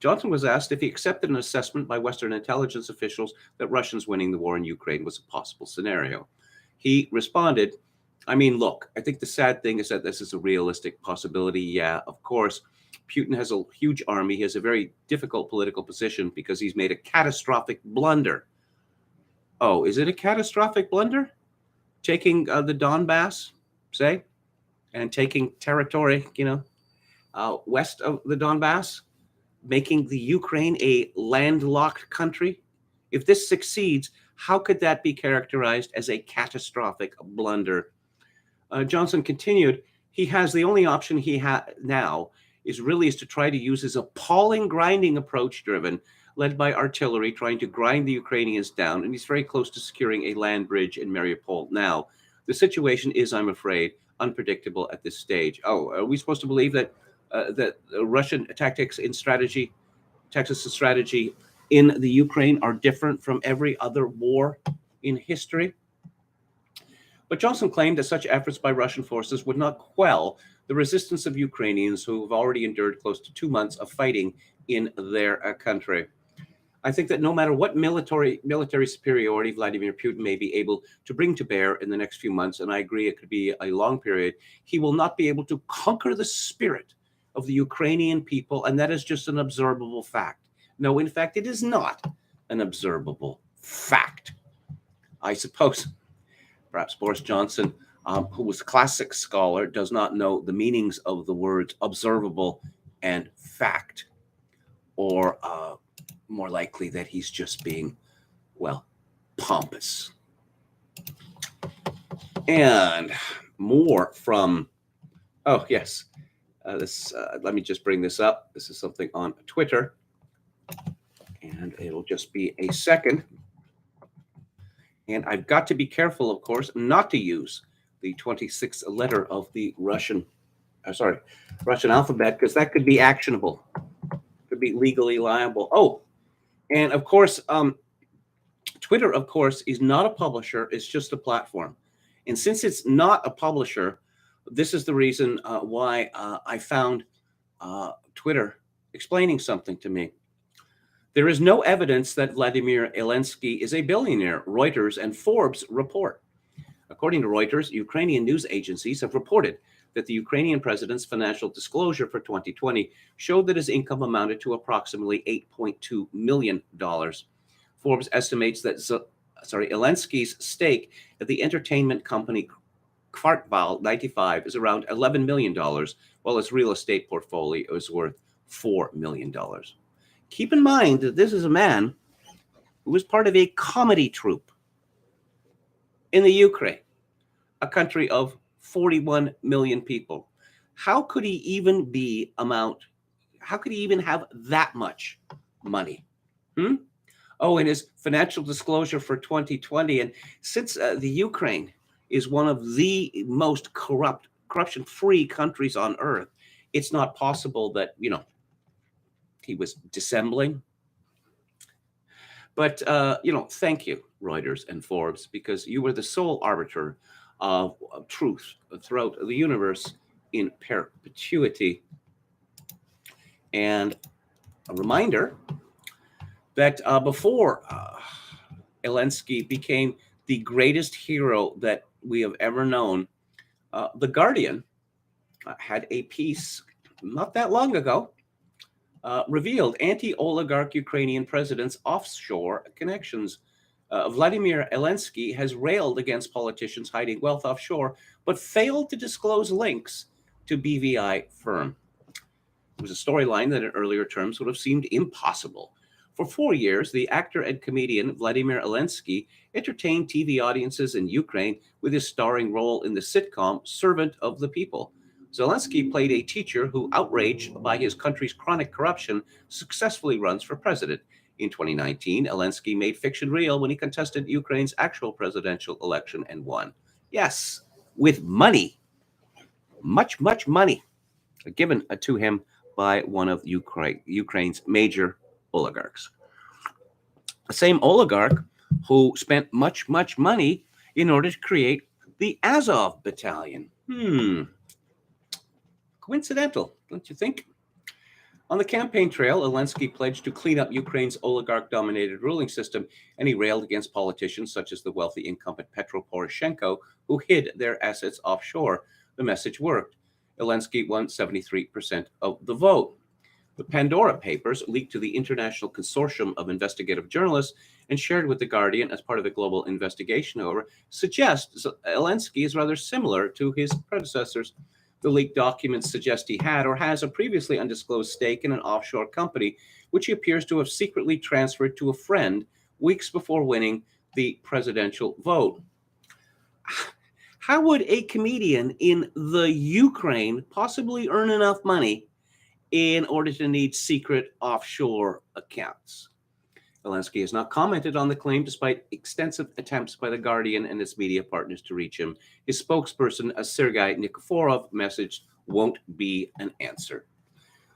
Johnson was asked if he accepted an assessment by Western intelligence officials that Russians winning the war in Ukraine was a possible scenario. He responded, I mean, look, I think the sad thing is that this is a realistic possibility. Yeah, of course. Putin has a huge army. He has a very difficult political position because he's made a catastrophic blunder. Oh, is it a catastrophic blunder? Taking the Donbass, say, and taking territory, west of the Donbass, making the Ukraine a landlocked country? If this succeeds, how could that be characterized as a catastrophic blunder? Johnson continued, he has the only option he has now is to try to use his appalling grinding approach led by artillery, trying to grind the Ukrainians down. And he's very close to securing a land bridge in Mariupol now. The situation is, I'm afraid, unpredictable at this stage. Oh, are we supposed to believe that that Russian tactics and strategy in the Ukraine are different from every other war in history? But Johnson claimed that such efforts by Russian forces would not quell the resistance of Ukrainians who have already endured close to 2 months of fighting in their country. I think that no matter what military superiority Vladimir Putin may be able to bring to bear in the next few months, and I agree it could be a long period, he will not be able to conquer the spirit of the Ukrainian people, and that is just an observable fact. No, in fact, it is not an observable fact. I suppose perhaps Boris Johnson, who was a classic scholar, does not know the meanings of the words observable and fact, or more likely that he's just being, pompous. And more from, let me just bring this up. This is something on Twitter, and it'll just be a second. And I've got to be careful, of course, not to use the 26th letter of the Russian alphabet, because that could be actionable, could be legally liable. Oh, and of course, Twitter, of course, is not a publisher. It's just a platform. And since it's not a publisher, this is the reason why I found Twitter explaining something to me. There is no evidence that Vladimir Zelensky is a billionaire, Reuters and Forbes report. According to Reuters, Ukrainian news agencies have reported that the Ukrainian president's financial disclosure for 2020 showed that his income amounted to approximately $8.2 million. Forbes estimates that Zelensky's stake at the entertainment company Kvartal 95 is around $11 million, while his real estate portfolio is worth $4 million. Keep in mind that this is a man who was part of a comedy troupe in the Ukraine, a country of 41 million people. How could he even have that much money? Oh, and his financial disclosure for 2020. And since the Ukraine is one of the most corruption-free countries on earth, it's not possible that, he was dissembling. But, thank you, Reuters and Forbes, because you were the sole arbiter of truth throughout the universe in perpetuity. And a reminder that before Zelensky became the greatest hero that we have ever known, The Guardian had a piece not that long ago revealed anti-oligarch Ukrainian president's offshore connections. Vladimir Zelensky has railed against politicians hiding wealth offshore, but failed to disclose links to BVI firm. It was a storyline that in earlier terms would have seemed impossible. For 4 years, the actor and comedian Vladimir Zelensky entertained TV audiences in Ukraine with his starring role in the sitcom Servant of the People. Zelensky played a teacher who, outraged by his country's chronic corruption, successfully runs for president. In 2019, Zelensky made fiction real when he contested Ukraine's actual presidential election and won. Yes, with money, much money given to him by one of Ukraine's major oligarchs. The same oligarch who spent much money in order to create the Azov battalion. Coincidental, don't you think? On the campaign trail, Zelensky pledged to clean up Ukraine's oligarch-dominated ruling system, and he railed against politicians such as the wealthy incumbent Petro Poroshenko, who hid their assets offshore. The message worked. Zelensky won 73% of the vote. The Pandora Papers, leaked to the International Consortium of Investigative Journalists and shared with The Guardian as part of the global investigation, however, suggests Zelensky is rather similar to his predecessors. The leaked documents suggest he had or has a previously undisclosed stake in an offshore company, which he appears to have secretly transferred to a friend weeks before winning the presidential vote. How would a comedian in the Ukraine possibly earn enough money in order to need secret offshore accounts? Zelensky has not commented on the claim, despite extensive attempts by The Guardian and its media partners to reach him. His spokesperson, Sergei Nikiforov, messaged, "Won't be an answer."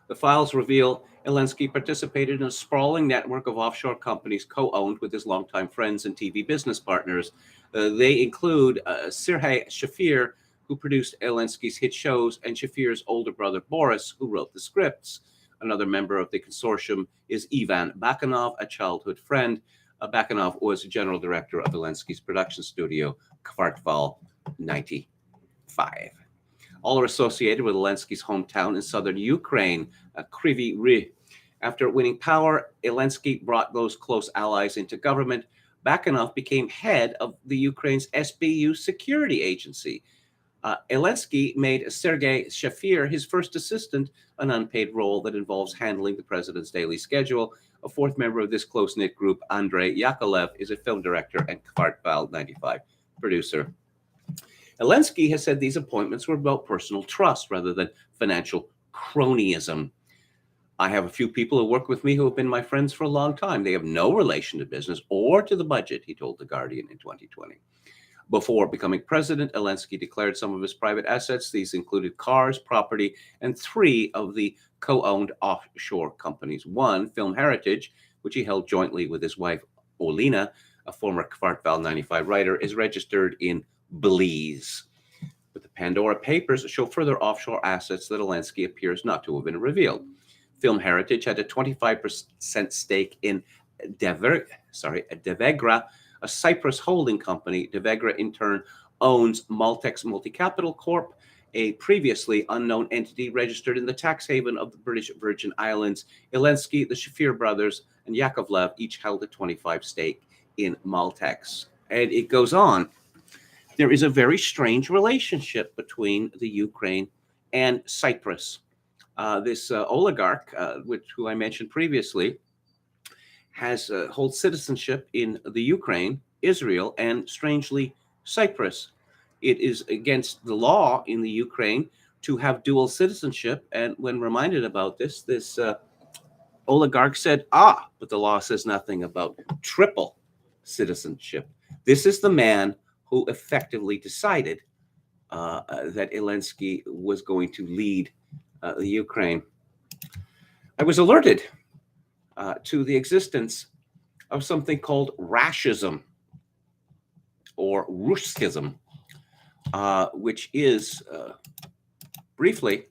The files reveal Zelensky participated in a sprawling network of offshore companies co-owned with his longtime friends and TV business partners. They include Sergei Shafir, who produced Zelensky's hit shows, and Shafir's older brother Boris, who wrote the scripts. Another member of the consortium is Ivan Bakanov, a childhood friend. Bakanov was general director of Zelensky's production studio, Kvartal 95. All are associated with Zelensky's hometown in southern Ukraine, Kryvyi Rih. After winning power, Zelensky brought those close allies into government. Bakanov became head of the Ukraine's SBU security agency. Zelensky made Sergei Shafir his first assistant, an unpaid role that involves handling the president's daily schedule. A fourth member of this close-knit group, Andrei Yakovlev, is a film director and Kvartal 95 producer. Zelensky has said these appointments were about personal trust rather than financial cronyism. "I have a few people who work with me who have been my friends for a long time. They have no relation to business or to the budget," he told The Guardian in 2020. Before becoming president, Zelensky declared some of his private assets. These included cars, property, and 3 of the co-owned offshore companies. One, Film Heritage, which he held jointly with his wife, Olena, a former Kvartal 95 writer, is registered in Belize. But the Pandora Papers show further offshore assets that Zelensky appears not to have been revealed. Film Heritage had a 25% stake in Devegra, a Cyprus holding company. Devegra, in turn, owns Maltex Multicapital Corp, a previously unknown entity registered in the tax haven of the British Virgin Islands. Zelensky, the Shafir brothers, and Yakovlev each held a 25% stake in Maltex. And it goes on. There is a very strange relationship between the Ukraine and Cyprus. This oligarch, who I mentioned previously, holds citizenship in the Ukraine, Israel, and strangely, Cyprus. It is against the law in the Ukraine to have dual citizenship. And when reminded about this oligarch said, but the law says nothing about triple citizenship. This is the man who effectively decided that Zelensky was going to lead the Ukraine. I was alerted to the existence of something called Rashism or Ruskism, which is briefly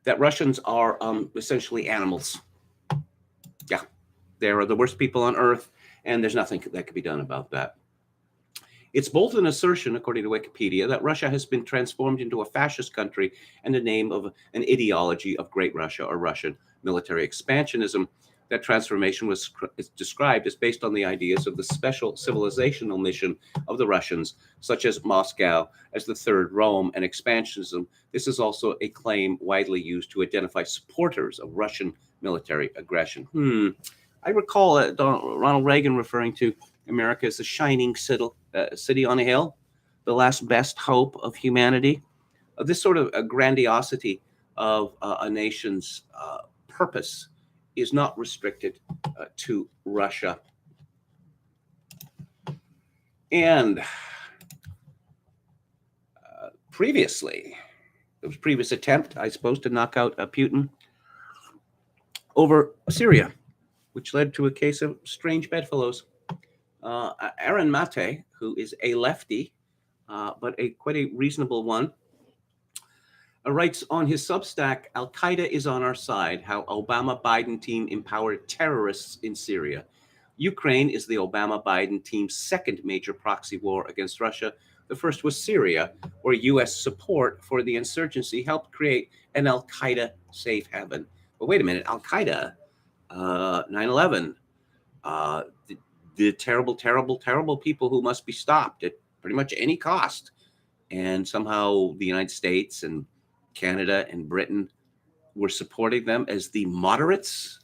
that Russians are essentially animals. Yeah, they're the worst people on earth, and there's nothing that can be done about that. It's both an assertion, according to Wikipedia, that Russia has been transformed into a fascist country in the name of an ideology of Great Russia or Russian military expansionism. That transformation is described as based on the ideas of the special civilizational mission of the Russians, such as Moscow as the Third Rome, and expansionism. This is also a claim widely used to identify supporters of Russian military aggression. I recall Ronald Reagan referring to America as a shining city on a hill, the last best hope of humanity. This sort of grandiosity of a nation's purpose is not restricted to Russia. And previously, there was a previous attempt, I suppose, to knock out Putin over Syria, which led to a case of strange bedfellows. Aaron Mate, who is a lefty, but quite a reasonable one, writes on his Substack, Al-Qaeda is on our side, how Obama-Biden team empowered terrorists in Syria. Ukraine is the Obama-Biden team's second major proxy war against Russia. The first was Syria, where U.S. support for the insurgency helped create an Al-Qaeda safe haven. But wait a minute, Al-Qaeda, 9/11, the terrible, terrible, terrible people who must be stopped at pretty much any cost. And somehow the United States and Canada and Britain were supporting them as the moderates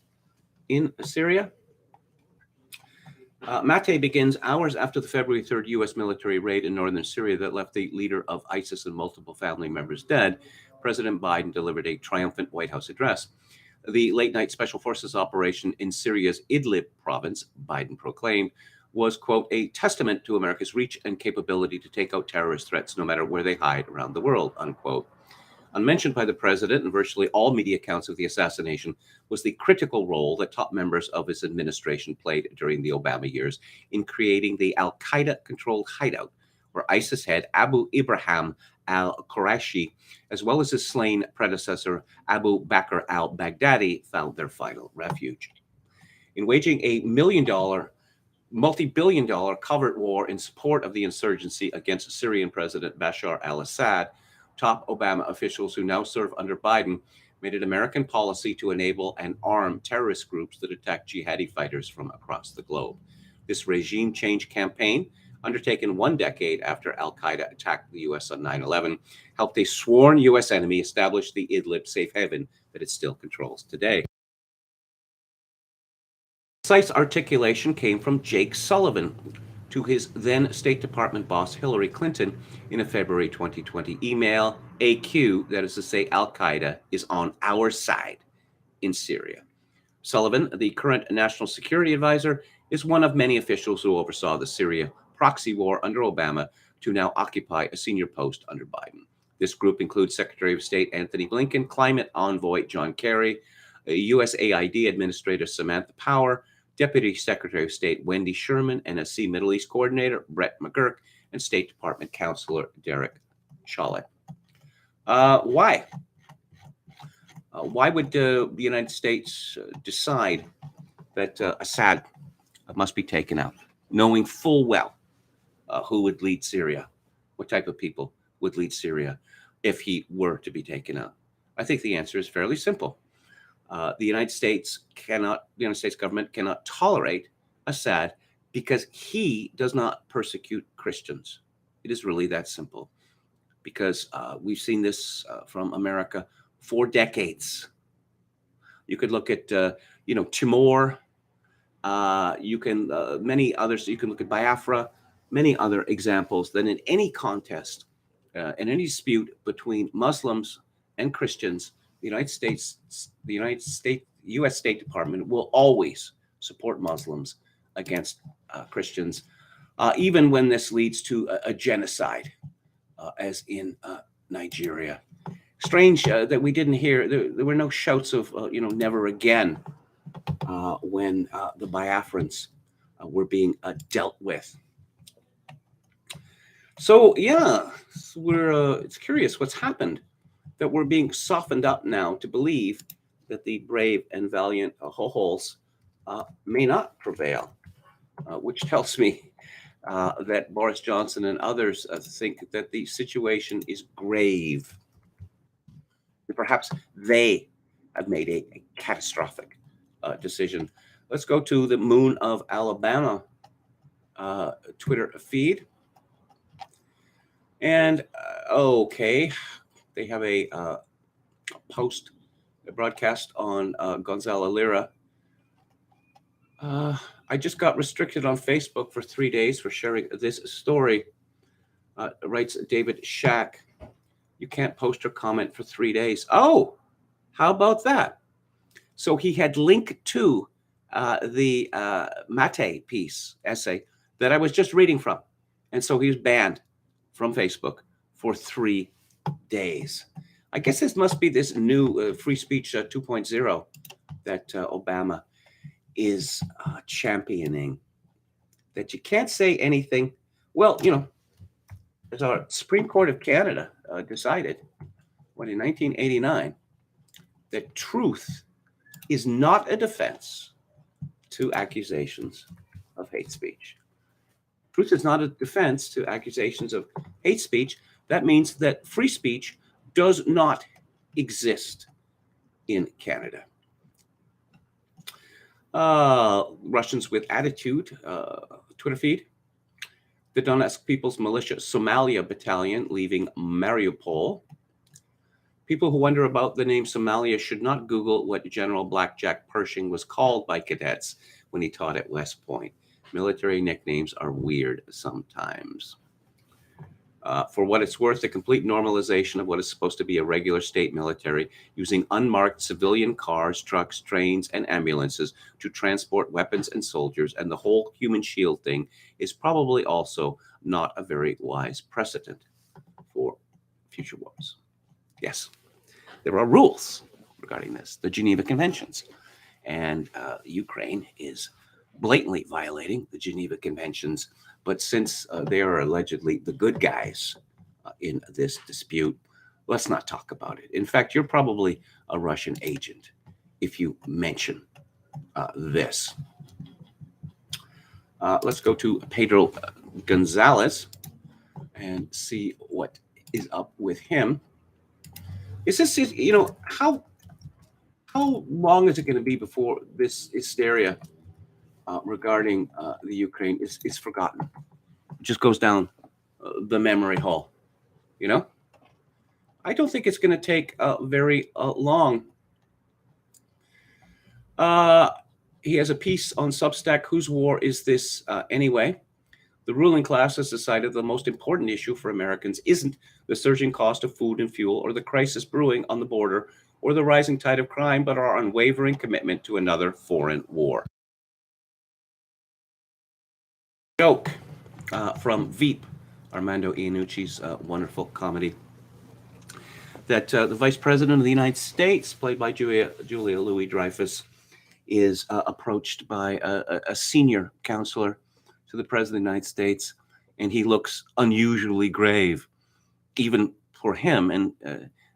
in Syria. Mate begins hours after the February 3rd U.S. military raid in northern Syria that left the leader of ISIS and multiple family members dead. President Biden delivered a triumphant White House address. The late-night Special Forces operation in Syria's Idlib province, Biden proclaimed, was, quote, a testament to America's reach and capability to take out terrorist threats no matter where they hide around the world, unquote. Unmentioned by the president in virtually all media accounts of the assassination was the critical role that top members of his administration played during the Obama years in creating the al-Qaeda-controlled hideout, where ISIS head Abu Ibrahim al-Qurashi, as well as his slain predecessor Abu Bakr al-Baghdadi, found their final refuge. In waging a multi-billion-dollar covert war in support of the insurgency against Syrian President Bashar al-Assad, top Obama officials who now serve under Biden made it American policy to enable and arm terrorist groups that attack jihadi fighters from across the globe. This regime change campaign, undertaken 1 decade after al-Qaeda attacked the U.S. on 9/11, helped a sworn U.S. enemy establish the Idlib safe haven that it still controls today. Precise articulation came from Jake Sullivan to his then State Department boss Hillary Clinton in a February 2020 email, AQ, that is to say Al-Qaeda is on our side in Syria. Sullivan, the current national security advisor, is one of many officials who oversaw the Syria proxy war under Obama to now occupy a senior post under Biden. This group includes Secretary of State Anthony Blinken, Climate Envoy John Kerry, USAID Administrator Samantha Power, Deputy Secretary of State Wendy Sherman, NSC Middle East Coordinator Brett McGurk, and State Department Counselor Derek Chollet. Why? Why would the United States decide that Assad must be taken out, knowing full well who would lead Syria, what type of people would lead Syria if he were to be taken out? I think the answer is fairly simple. The United States government cannot tolerate Assad because he does not persecute Christians. It is really that simple. Because we've seen this from America for decades. You could look at, Timor. You can many others. You can look at Biafra. Many other examples that in any contest, in any dispute between Muslims and Christians, the U.S. State Department will always support Muslims against Christians, even when this leads to a genocide, as in Nigeria. Strange that we didn't hear. There were no shouts of, never again when the Biafrans were being dealt with. So yeah, it's curious what's happened, that we're being softened up now to believe that the brave and valiant Hohols may not prevail, which tells me that Boris Johnson and others think that the situation is grave. Perhaps they have made a catastrophic decision. Let's go to the Moon of Alabama Twitter feed. And okay, they have a post, a broadcast on Gonzalo Lira. I just got restricted on Facebook for 3 days for sharing this story, writes David Shack. You can't post or comment for 3 days. Oh, how about that? So he had linked to the Mate essay that I was just reading from. And so he was banned from Facebook for 3 days. I guess this must be this new free speech 2.0 that Obama is championing, that you can't say anything. Well, as our Supreme Court of Canada decided, in 1989, that truth is not a defense to accusations of hate speech. Truth is not a defense to accusations of hate speech. That means that free speech does not exist in Canada. Russians with attitude, Twitter feed. The Donetsk People's Militia Somalia Battalion leaving Mariupol. People who wonder about the name Somalia should not Google what General Blackjack Pershing was called by cadets when he taught at West Point. Military nicknames are weird sometimes. For what it's worth, the complete normalization of what is supposed to be a regular state military using unmarked civilian cars, trucks, trains, and ambulances to transport weapons and soldiers, and the whole human shield thing is probably also not a very wise precedent for future wars. Yes, there are rules regarding this, the Geneva Conventions, and Ukraine is blatantly violating the Geneva Conventions. But since they are allegedly the good guys in this dispute, let's not talk about it. In fact, you're probably a Russian agent if you mention this. Let's go to Pedro Gonzalez and see what is up with him. Is this, how long is it going to be before this hysteria regarding the Ukraine is forgotten? It just goes down the memory hole, I don't think it's going to take very long. He has a piece on Substack, Whose War Is This Anyway? The ruling class has decided the most important issue for Americans isn't the surging cost of food and fuel or the crisis brewing on the border or the rising tide of crime, but our unwavering commitment to another foreign war. Joke from Veep, Armando Iannucci's wonderful comedy, that the Vice President of the United States, played by Julia Louis-Dreyfus, is approached by a senior counselor to the President of the United States, and he looks unusually grave, even for him. And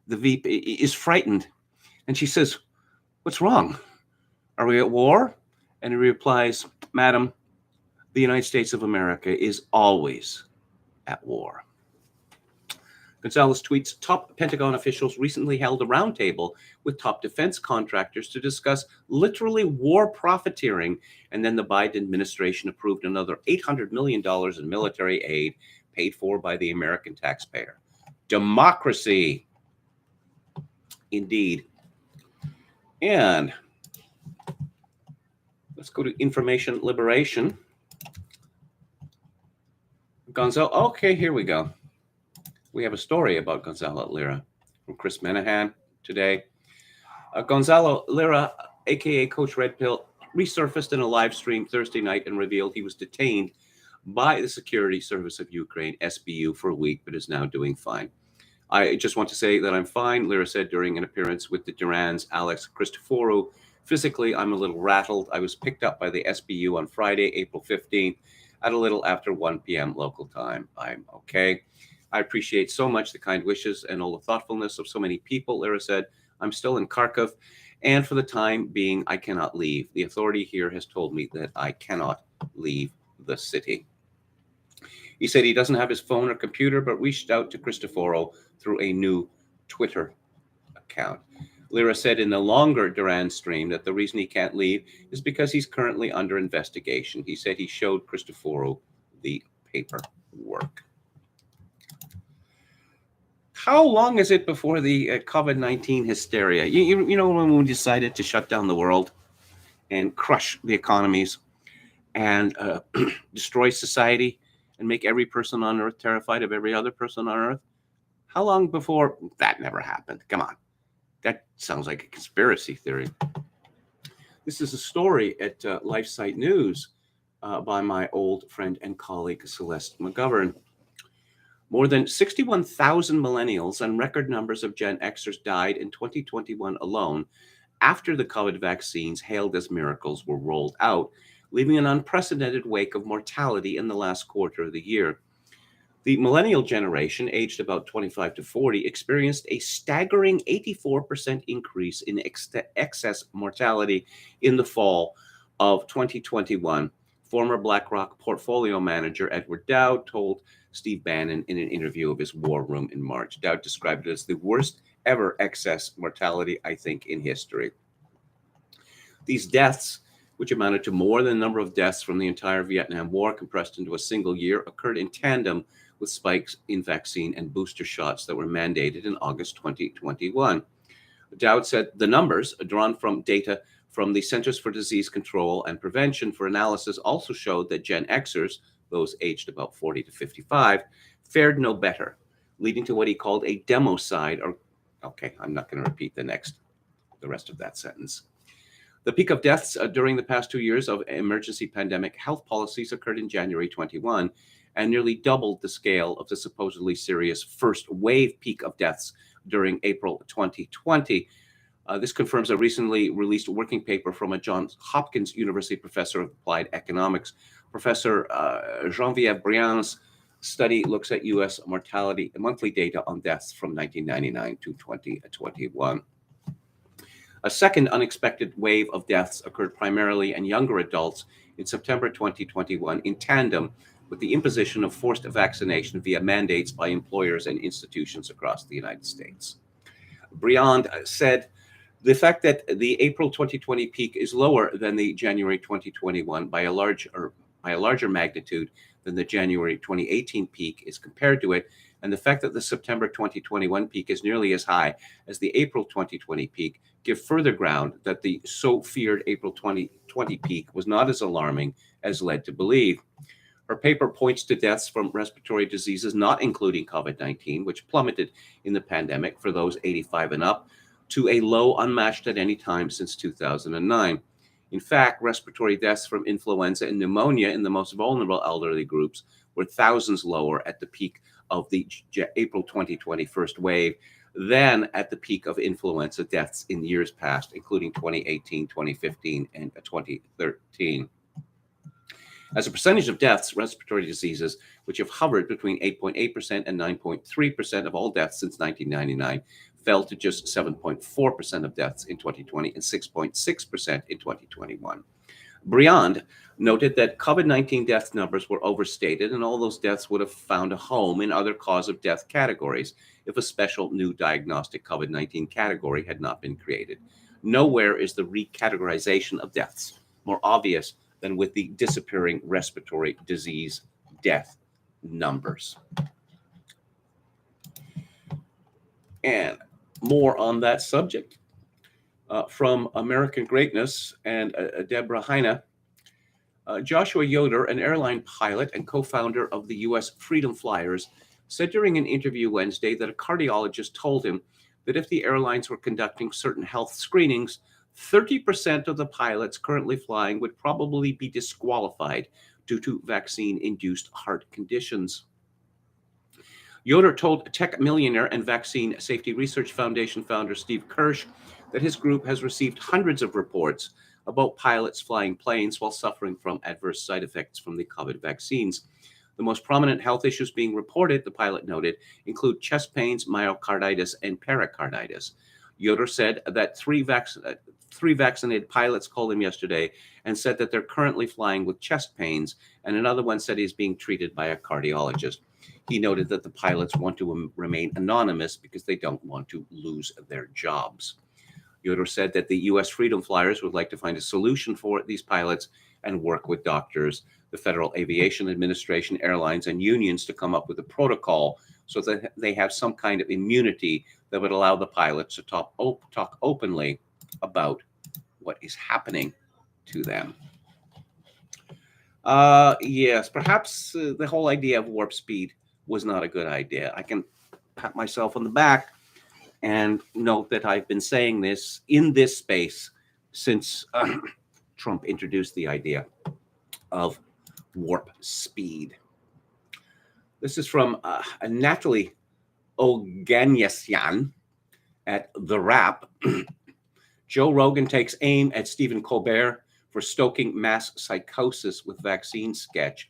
the Veep is frightened, and she says, "What's wrong? Are we at war?" And he replies, "Madam, the United States of America is always at war." Gonzalez tweets, top Pentagon officials recently held a roundtable with top defense contractors to discuss literally war profiteering, and then the Biden administration approved another $800 million in military aid paid for by the American taxpayer. Democracy, indeed. And let's go to information liberation. Gonzalo, okay, here we go. We have a story about Gonzalo Lira from Chris Menahan today. Gonzalo Lira, a.k.a. Coach Red Pill, resurfaced in a live stream Thursday night and revealed he was detained by the Security Service of Ukraine, SBU, for a week, but is now doing fine. I just want to say that I'm fine, Lira said during an appearance with the Durans' Alex Christoforou. Physically, I'm a little rattled. I was picked up by the SBU on Friday, April 15th, at a little after 1 p.m. local time. I'm okay. I appreciate so much the kind wishes and all the thoughtfulness of so many people, Lira said. I'm still in Kharkiv, and for the time being, I cannot leave. The authority here has told me that I cannot leave the city. He said he doesn't have his phone or computer, but reached out to Christoforou through a new Twitter account. Lira said in the longer Duran stream that the reason he can't leave is because he's currently under investigation. He said he showed Christoforou the paperwork. How long is it before the COVID-19 hysteria? You know, when we decided to shut down the world and crush the economies and destroy society and make every person on Earth terrified of every other person on Earth? How long before? That never happened. Come on. That sounds like a conspiracy theory. This is a story at LifeSite News by my old friend and colleague Celeste McGovern. More than 61,000 millennials and record numbers of Gen Xers died in 2021 alone after the COVID vaccines hailed as miracles were rolled out, leaving an unprecedented wake of mortality in the last quarter of the year. The millennial generation, aged about 25 to 40, experienced a staggering 84% increase in excess mortality in the fall of 2021. Former BlackRock portfolio manager Edward Dowd told Steve Bannon in an interview of his War Room in March. Dowd described it as the worst ever excess mortality, I think, in history. These deaths, which amounted to more than the number of deaths from the entire Vietnam War compressed into a single year, occurred in tandem with spikes in vaccine and booster shots that were mandated in August 2021. Dowd said the numbers, drawn from data from the Centers for Disease Control and Prevention for analysis, also showed that Gen Xers, those aged about 40 to 55, fared no better, leading to what he called a democide, or, okay, I'm not going to repeat the rest of that sentence. The peak of deaths during the past 2 years of emergency pandemic health policies occurred in January 21 and nearly doubled the scale of the supposedly serious first wave peak of deaths during April 2020. This confirms a recently released working paper from a Johns Hopkins University professor of applied economics. Professor Geneviève Briand's study looks at U.S. mortality monthly data on deaths from 1999 to 2021. A second unexpected wave of deaths occurred primarily in younger adults in September 2021 in tandem with the imposition of forced vaccination via mandates by employers and institutions across the United States. Briand said the fact that the April 2020 peak is lower than the January 2021 by a larger magnitude than the January 2018 peak is compared to it, and the fact that the September 2021 peak is nearly as high as the April 2020 peak give further ground that the so feared April 2020 peak was not as alarming as led to believe. Her paper points to deaths from respiratory diseases not including COVID-19, which plummeted in the pandemic for those 85 and up to a low unmatched at any time since 2009. In fact, respiratory deaths from influenza and pneumonia in the most vulnerable elderly groups were thousands lower at the peak of the April 2020 first wave than at the peak of influenza deaths in years past, including 2018, 2015, and 2013. As a percentage of deaths, respiratory diseases, which have hovered between 8.8% and 9.3% of all deaths since 1999, fell to just 7.4% of deaths in 2020 and 6.6% in 2021. Briand noted that COVID-19 death numbers were overstated, and all those deaths would have found a home in other cause of death categories if a special new diagnostic COVID-19 category had not been created. Nowhere is the recategorization of deaths more obvious than with the disappearing respiratory disease death numbers. And more on that subject from American Greatness and Deborah Heine. Joshua Yoder, an airline pilot and co-founder of the U.S. Freedom Flyers, said during an interview Wednesday that a cardiologist told him that if the airlines were conducting certain health screenings, 30% of the pilots currently flying would probably be disqualified due to vaccine-induced heart conditions. Yoder told tech millionaire and Vaccine Safety Research Foundation founder Steve Kirsch that his group has received hundreds of reports about pilots flying planes while suffering from adverse side effects from the COVID vaccines. The most prominent health issues being reported, the pilot noted, include chest pains, myocarditis, and pericarditis. Yoder said that three vaccinated pilots called him yesterday and said that they're currently flying with chest pains, and another one said he's being treated by a cardiologist. He noted that the pilots want to remain anonymous because they don't want to lose their jobs. Yoder said that the U.S. Freedom Flyers would like to find a solution for these pilots and work with doctors, the Federal Aviation Administration, airlines, and unions to come up with a protocol so that they have some kind of immunity that would allow the pilots to talk openly about what is happening to them. Yes, perhaps the whole idea of warp speed was not a good idea. I can pat myself on the back and note that I've been saying this in this space since Trump introduced the idea of warp speed. This is from Natalie Oganessian at The Wrap. Joe Rogan takes aim at Stephen Colbert for stoking mass psychosis with vaccine sketch.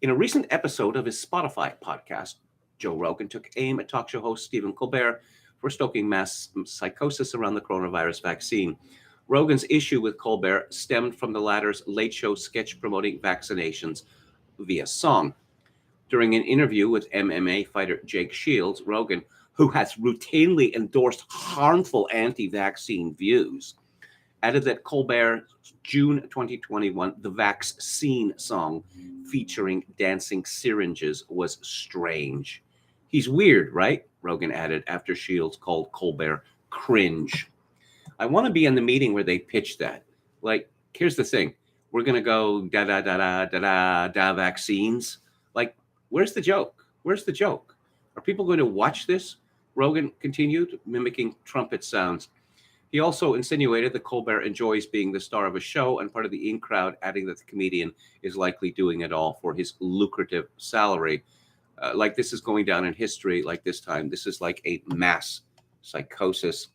In a recent episode of his Spotify podcast, Joe Rogan took aim at talk show host Stephen Colbert for stoking mass psychosis around the coronavirus vaccine. Rogan's issue with Colbert stemmed from the latter's late show sketch promoting vaccinations via song. During an interview with MMA fighter Jake Shields, Rogan, who has routinely endorsed harmful anti-vaccine views, added that Colbert's June 2021 The Vaccine song featuring dancing syringes was strange. He's weird, right? Rogan added after Shields called Colbert cringe. I want to be in the meeting where they pitch that. Like, here's the thing. We're going to go da vaccines. Like, where's the joke? Where's the joke? Are people going to watch this? Rogan continued, mimicking trumpet sounds. He also insinuated that Colbert enjoys being the star of a show and part of the in-crowd, adding that the comedian is likely doing it all for his lucrative salary. Like this is going down in history, like this time. This is like a mass psychosis.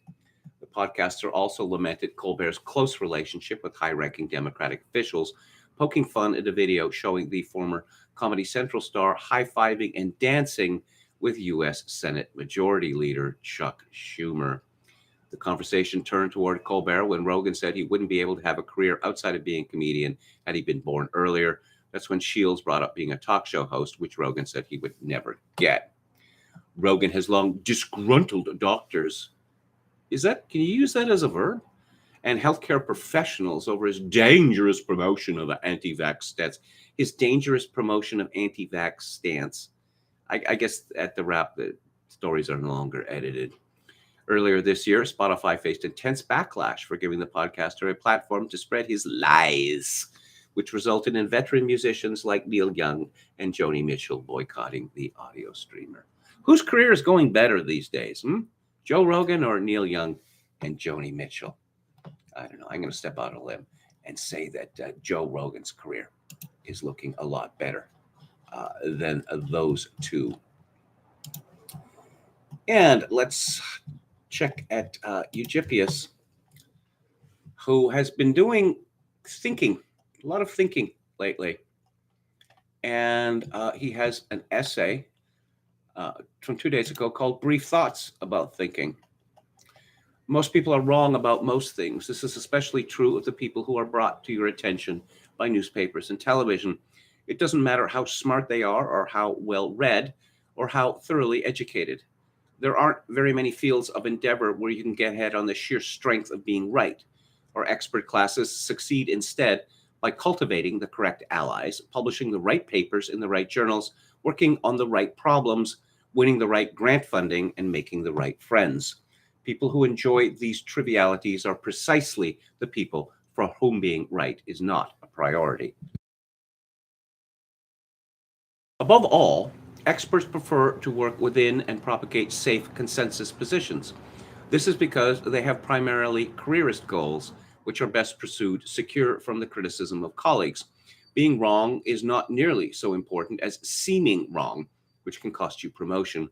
The podcaster also lamented Colbert's close relationship with high-ranking Democratic officials, poking fun at a video showing the former Comedy Central star high-fiving and dancing with U.S. Senate Majority Leader Chuck Schumer. The conversation turned toward Colbert when Rogan said he wouldn't be able to have a career outside of being a comedian had he been born earlier. That's when Shields brought up being a talk show host, which Rogan said he would never get. Rogan has long disgruntled doctors. Can you use that as a verb? And healthcare professionals over his dangerous promotion of anti-vax stance. His dangerous promotion of anti-vax stance. I guess at The Wrap, the stories are no longer edited. Earlier this year, Spotify faced intense backlash for giving the podcaster a platform to spread his lies, which resulted in veteran musicians like Neil Young and Joni Mitchell boycotting the audio streamer. Whose career is going better these days? Joe Rogan or Neil Young and Joni Mitchell? I don't know. I'm going to step out on a limb and say that Joe Rogan's career is looking a lot better than those two. And let's check at Eugippius, who has been doing thinking, a lot of thinking lately. And he has an essay from 2 days ago called Brief Thoughts About Thinking. Most people are wrong about most things. This is especially true of the people who are brought to your attention by newspapers and television. It doesn't matter how smart they are or how well read or how thoroughly educated. There aren't very many fields of endeavor where you can get ahead on the sheer strength of being right. Our expert classes succeed instead by cultivating the correct allies, publishing the right papers in the right journals, working on the right problems, winning the right grant funding, and making the right friends. People who enjoy these trivialities are precisely the people for whom being right is not a priority. Above all, experts prefer to work within and propagate safe consensus positions. This is because they have primarily careerist goals, which are best pursued secure from the criticism of colleagues. Being wrong is not nearly so important as seeming wrong, which can cost you promotion.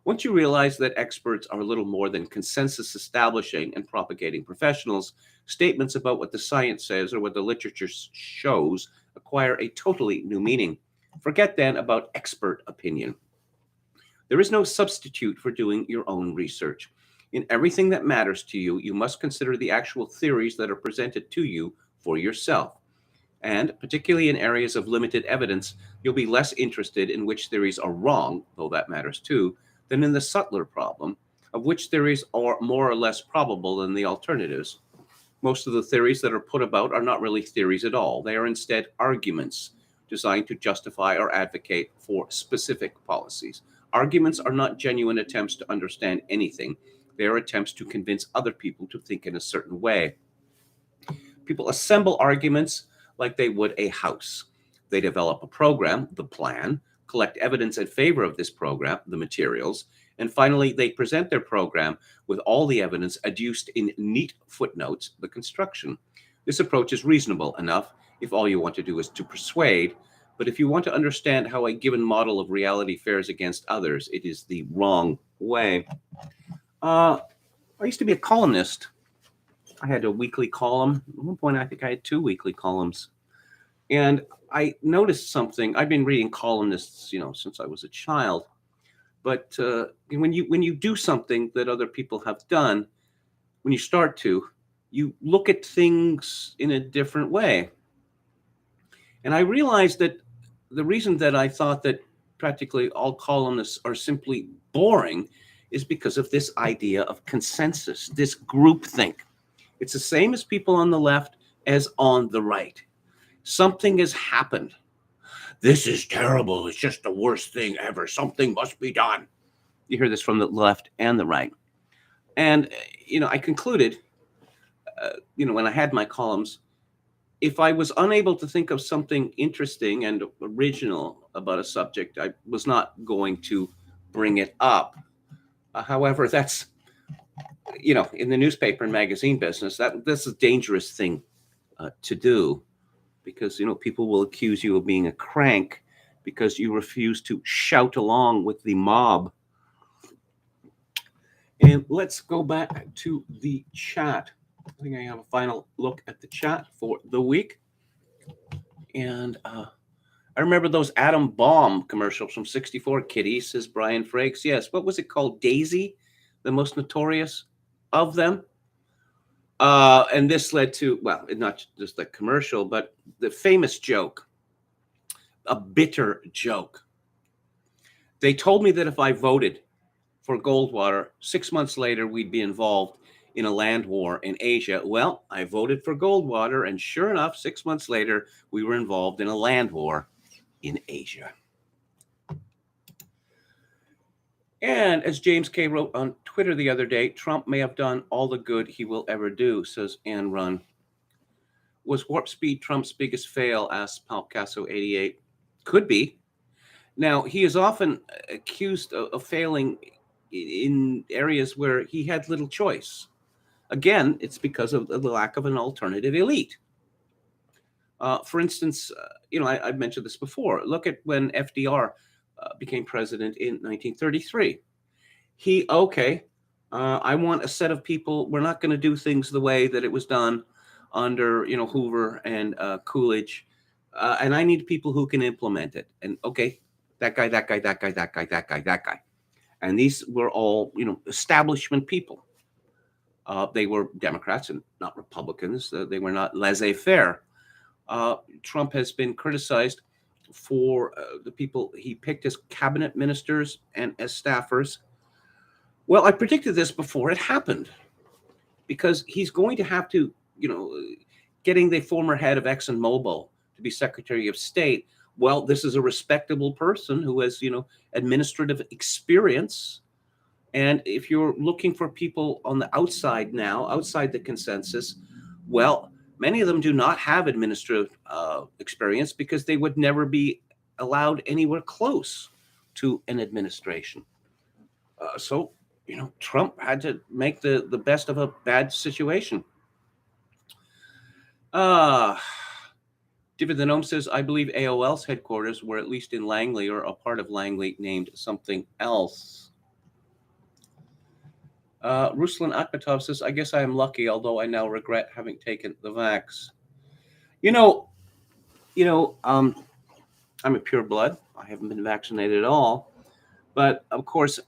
Once you realize that experts are little more than consensus establishing and propagating professionals, statements about what the science says or what the literature shows acquire a totally new meaning. Forget then about expert opinion. There is no substitute for doing your own research. In everything that matters to you, you must consider the actual theories that are presented to you for yourself. And particularly in areas of limited evidence, you'll be less interested in which theories are wrong, though that matters too, than in the subtler problem of which theories are more or less probable than the alternatives. Most of the theories that are put about are not really theories at all. They are instead arguments designed to justify or advocate for specific policies. Arguments are not genuine attempts to understand anything. They are attempts to convince other people to think in a certain way. People assemble arguments like they would a house. They develop a program, the plan, collect evidence in favor of this program, the materials, and finally, they present their program with all the evidence adduced in neat footnotes, the construction. This approach is reasonable enough if all you want to do is to persuade, but if you want to understand how a given model of reality fares against others, it is the wrong way. I used to be a columnist. I had a weekly column. At one point, I think I had 2 weekly columns. And I noticed something. I've been reading columnists, since I was a child. But when you do something that other people have done, when you start to, you look at things in a different way. And I realized that the reason that I thought that practically all columnists are simply boring is because of this idea of consensus, this groupthink. It's the same as people on the left as on the right. Something has happened. This is terrible. It's just the worst thing ever. Something must be done. You hear this from the left and the right. And, I concluded, when I had my columns, if I was unable to think of something interesting and original about a subject, I was not going to bring it up. However, that's, in the newspaper and magazine business, that's a dangerous thing to do, because, people will accuse you of being a crank because you refuse to shout along with the mob. And let's go back to the chat. I think I have a final look at the chat for the week. And I remember those atom bomb commercials from '64, Kitty, says Brian Frakes. Yes, what was it called? Daisy, the most notorious of them. And this led to, well, not just the commercial, but the famous joke, a bitter joke. They told me that if I voted for Goldwater, 6 months later, we'd be involved in a land war in Asia. Well, I voted for Goldwater, and sure enough, 6 months later, we were involved in a land war in Asia. And as James K. wrote on Twitter the other day, Trump may have done all the good he will ever do, says Ann Run. Was Warp Speed Trump's biggest fail, asks Palcasso88. Could be. Now, he is often accused of failing in areas where he had little choice. Again, it's because of the lack of an alternative elite. For instance, I've mentioned this before. Look at when FDR became president in 1933. I want a set of people. We're not going to do things the way that it was done under, Hoover and Coolidge. And I need people who can implement it. And that guy. And these were all, establishment people. They were Democrats and not Republicans. They were not laissez-faire. Trump has been criticized for the people he picked as cabinet ministers and as staffers. Well, I predicted this before it happened, because he's going to have to, getting the former head of ExxonMobil to be Secretary of State. Well, this is a respectable person who has, administrative experience. And if you're looking for people on the outside now, outside the consensus, well, many of them do not have administrative experience because they would never be allowed anywhere close to an administration. So, Trump had to make the best of a bad situation. David the Gnome says, I believe AOL's headquarters were at least in Langley or a part of Langley named something else. Ruslan Akhmetov says, I guess I am lucky, although I now regret having taken the vax. I'm a pure blood. I haven't been vaccinated at all. But of course,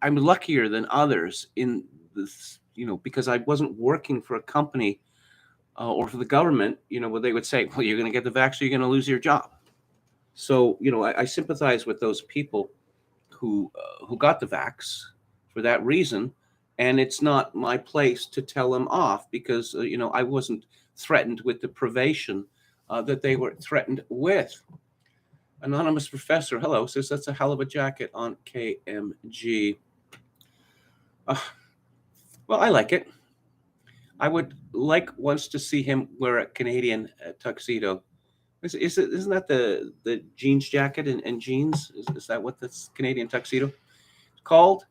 I'm luckier than others in this, because I wasn't working for a company or for the government, where they would say, well, you're going to get the vax or you're going to lose your job. So, I sympathize with those people who got the vax for that reason. And it's not my place to tell them off because, I wasn't threatened with the privation that they were threatened with. Anonymous Professor, hello, says that's a hell of a jacket on KMG. Well, I like it. I would like once to see him wear a Canadian tuxedo Isn't that the jeans jacket and jeans? Is that what this Canadian tuxedo is called?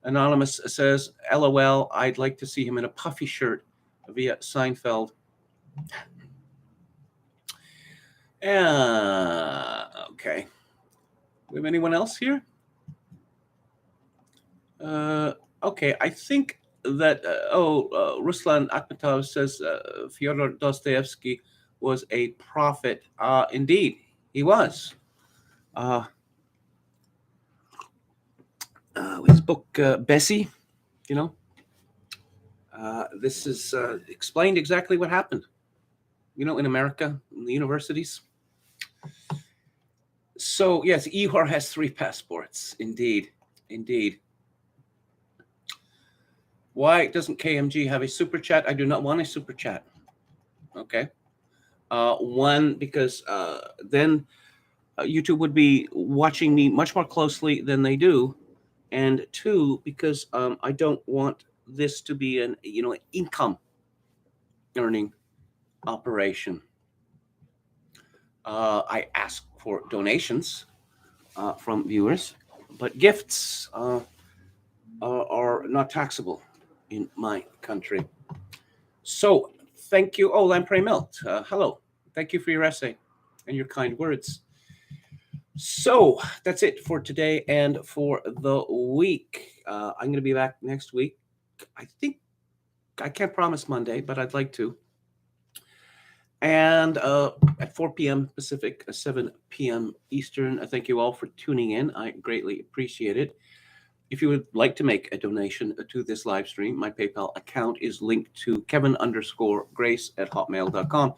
Anonymous says, LOL, I'd like to see him in a puffy shirt via Seinfeld. Okay. We have anyone else here? Okay, I think that, Ruslan Akhmetov says Fyodor Dostoevsky was a prophet. Indeed, he was. His book, Bessie, this is explained exactly what happened, in America, in the universities. So, yes, Ihor has 3 passports. Indeed. Why doesn't KMG have a super chat? I do not want a super chat. Okay. One, because then YouTube would be watching me much more closely than they do. And 2, because I don't want this to be an income earning operation. I ask for donations from viewers, but gifts are not taxable in my country. So thank you. Oh, Lamprey Melt. Hello. Thank you for your essay and your kind words. So that's it for today and for the week. I'm going to be back next week. I think I can't promise Monday, but I'd like to. And at 4 p.m. Pacific, 7 p.m. Eastern. Thank you all for tuning in. I greatly appreciate it. If you would like to make a donation to this live stream, my PayPal account is linked to Kevin_Grace@hotmail.com.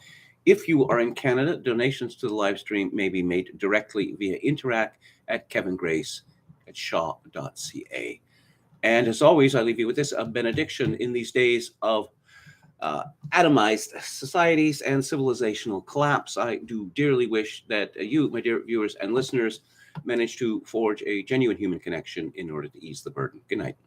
If you are in Canada, donations to the live stream may be made directly via Interac at kevingrace@shaw.ca. And as always, I leave you with this, a benediction in these days of atomized societies and civilizational collapse. I do dearly wish that you, my dear viewers and listeners, manage to forge a genuine human connection in order to ease the burden. Good night.